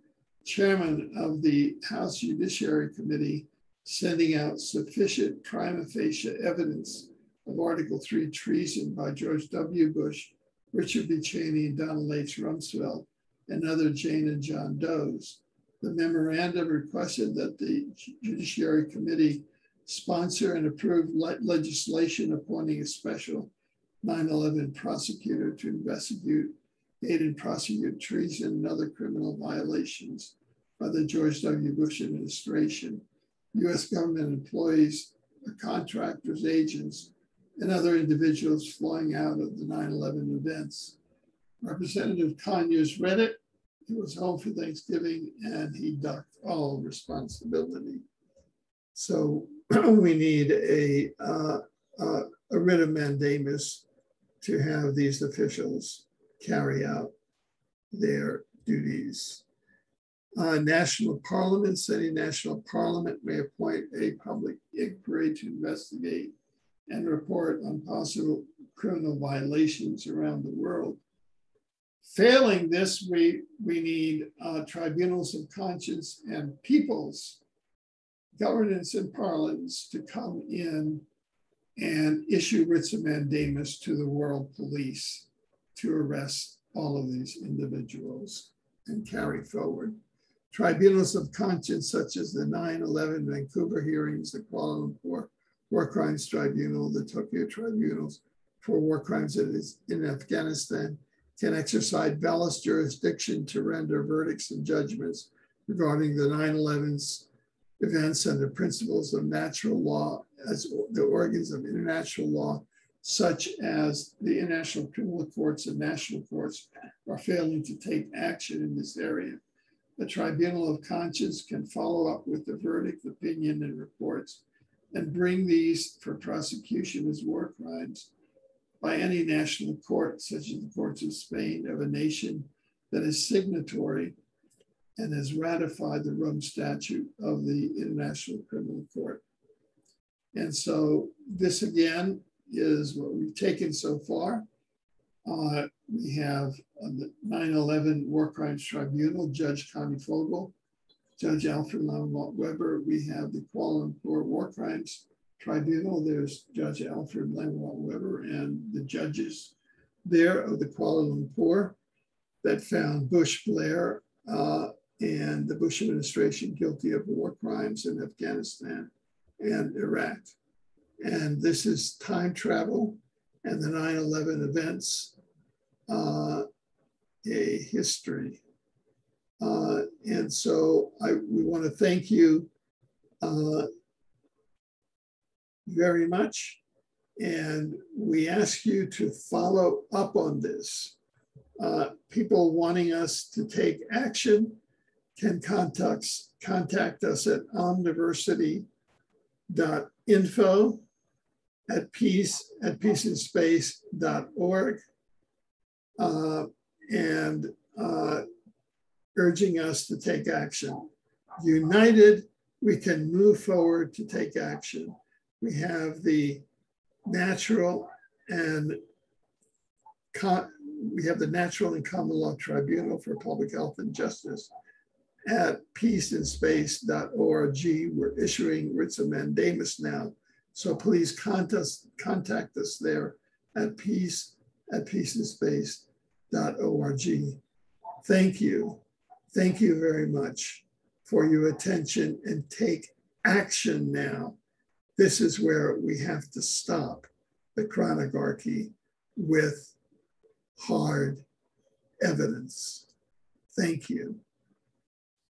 chairman of the House Judiciary Committee, sending out sufficient prima facie evidence of Article 3 treason by George W. Bush, Richard B. Cheney, and Donald H. Rumsfeld, and other Jane and John Does. The memorandum requested that the Judiciary Committee sponsor and approve legislation appointing a special 9/11 prosecutor to investigate and prosecute treason and other criminal violations by the George W. Bush administration, U.S. government employees, contractors, agents, and other individuals flowing out of the 9/11 events. Representative Conyers read it He was home for Thanksgiving and he ducked all responsibility. So we need a writ of mandamus to have these officials carry out their duties. National parliaments, any national parliament may appoint a public inquiry to investigate and report on possible criminal violations around the world. Failing this, we need tribunals of conscience and people's governance and parlance to come in and issue writs of mandamus to the world police to arrest all of these individuals and carry forward. Tribunals of conscience, such as the 9/11 Vancouver hearings, the Kuala Lumpur War Crimes Tribunal, the Tokyo Tribunals for War Crimes in Afghanistan, can exercise valid jurisdiction to render verdicts and judgments regarding the 9/11 events and the principles of natural law as the organs of international law, such as the international criminal courts and national courts, are failing to take action in this area. A tribunal of conscience can follow up with the verdict, opinion, and reports and bring these for prosecution as war crimes by any national court, such as the courts of Spain, of a nation that is signatory and has ratified the Rome Statute of the International Criminal Court. And so this again is what we've taken so far. We have the 9/11 War Crimes Tribunal, Judge Connie Fogel, Judge Alfred Lamont Weber. We have the Kuala Lumpur War Crimes Tribunal. There's Judge Alfred Lamont Weber and the judges there of the Kuala Lumpur that found Bush Blair and the Bush administration guilty of war crimes in Afghanistan and Iraq. And this is time travel and the 9/11 events, a history. And so we want to thank you very much. And we ask you to follow up on this. People wanting us to take action can contact us at omniversity.info, at peaceandspace.org, and urging us to take action. United, we can move forward to take action. We have the natural and common law tribunal for public health and justice at peaceandspace.org. We're issuing writs of mandamus now. So please contact us there at peaceandspace.org. Thank you. Thank you very much for your attention, and take action now. This is where we have to stop the chronogarchy with hard evidence. Thank you.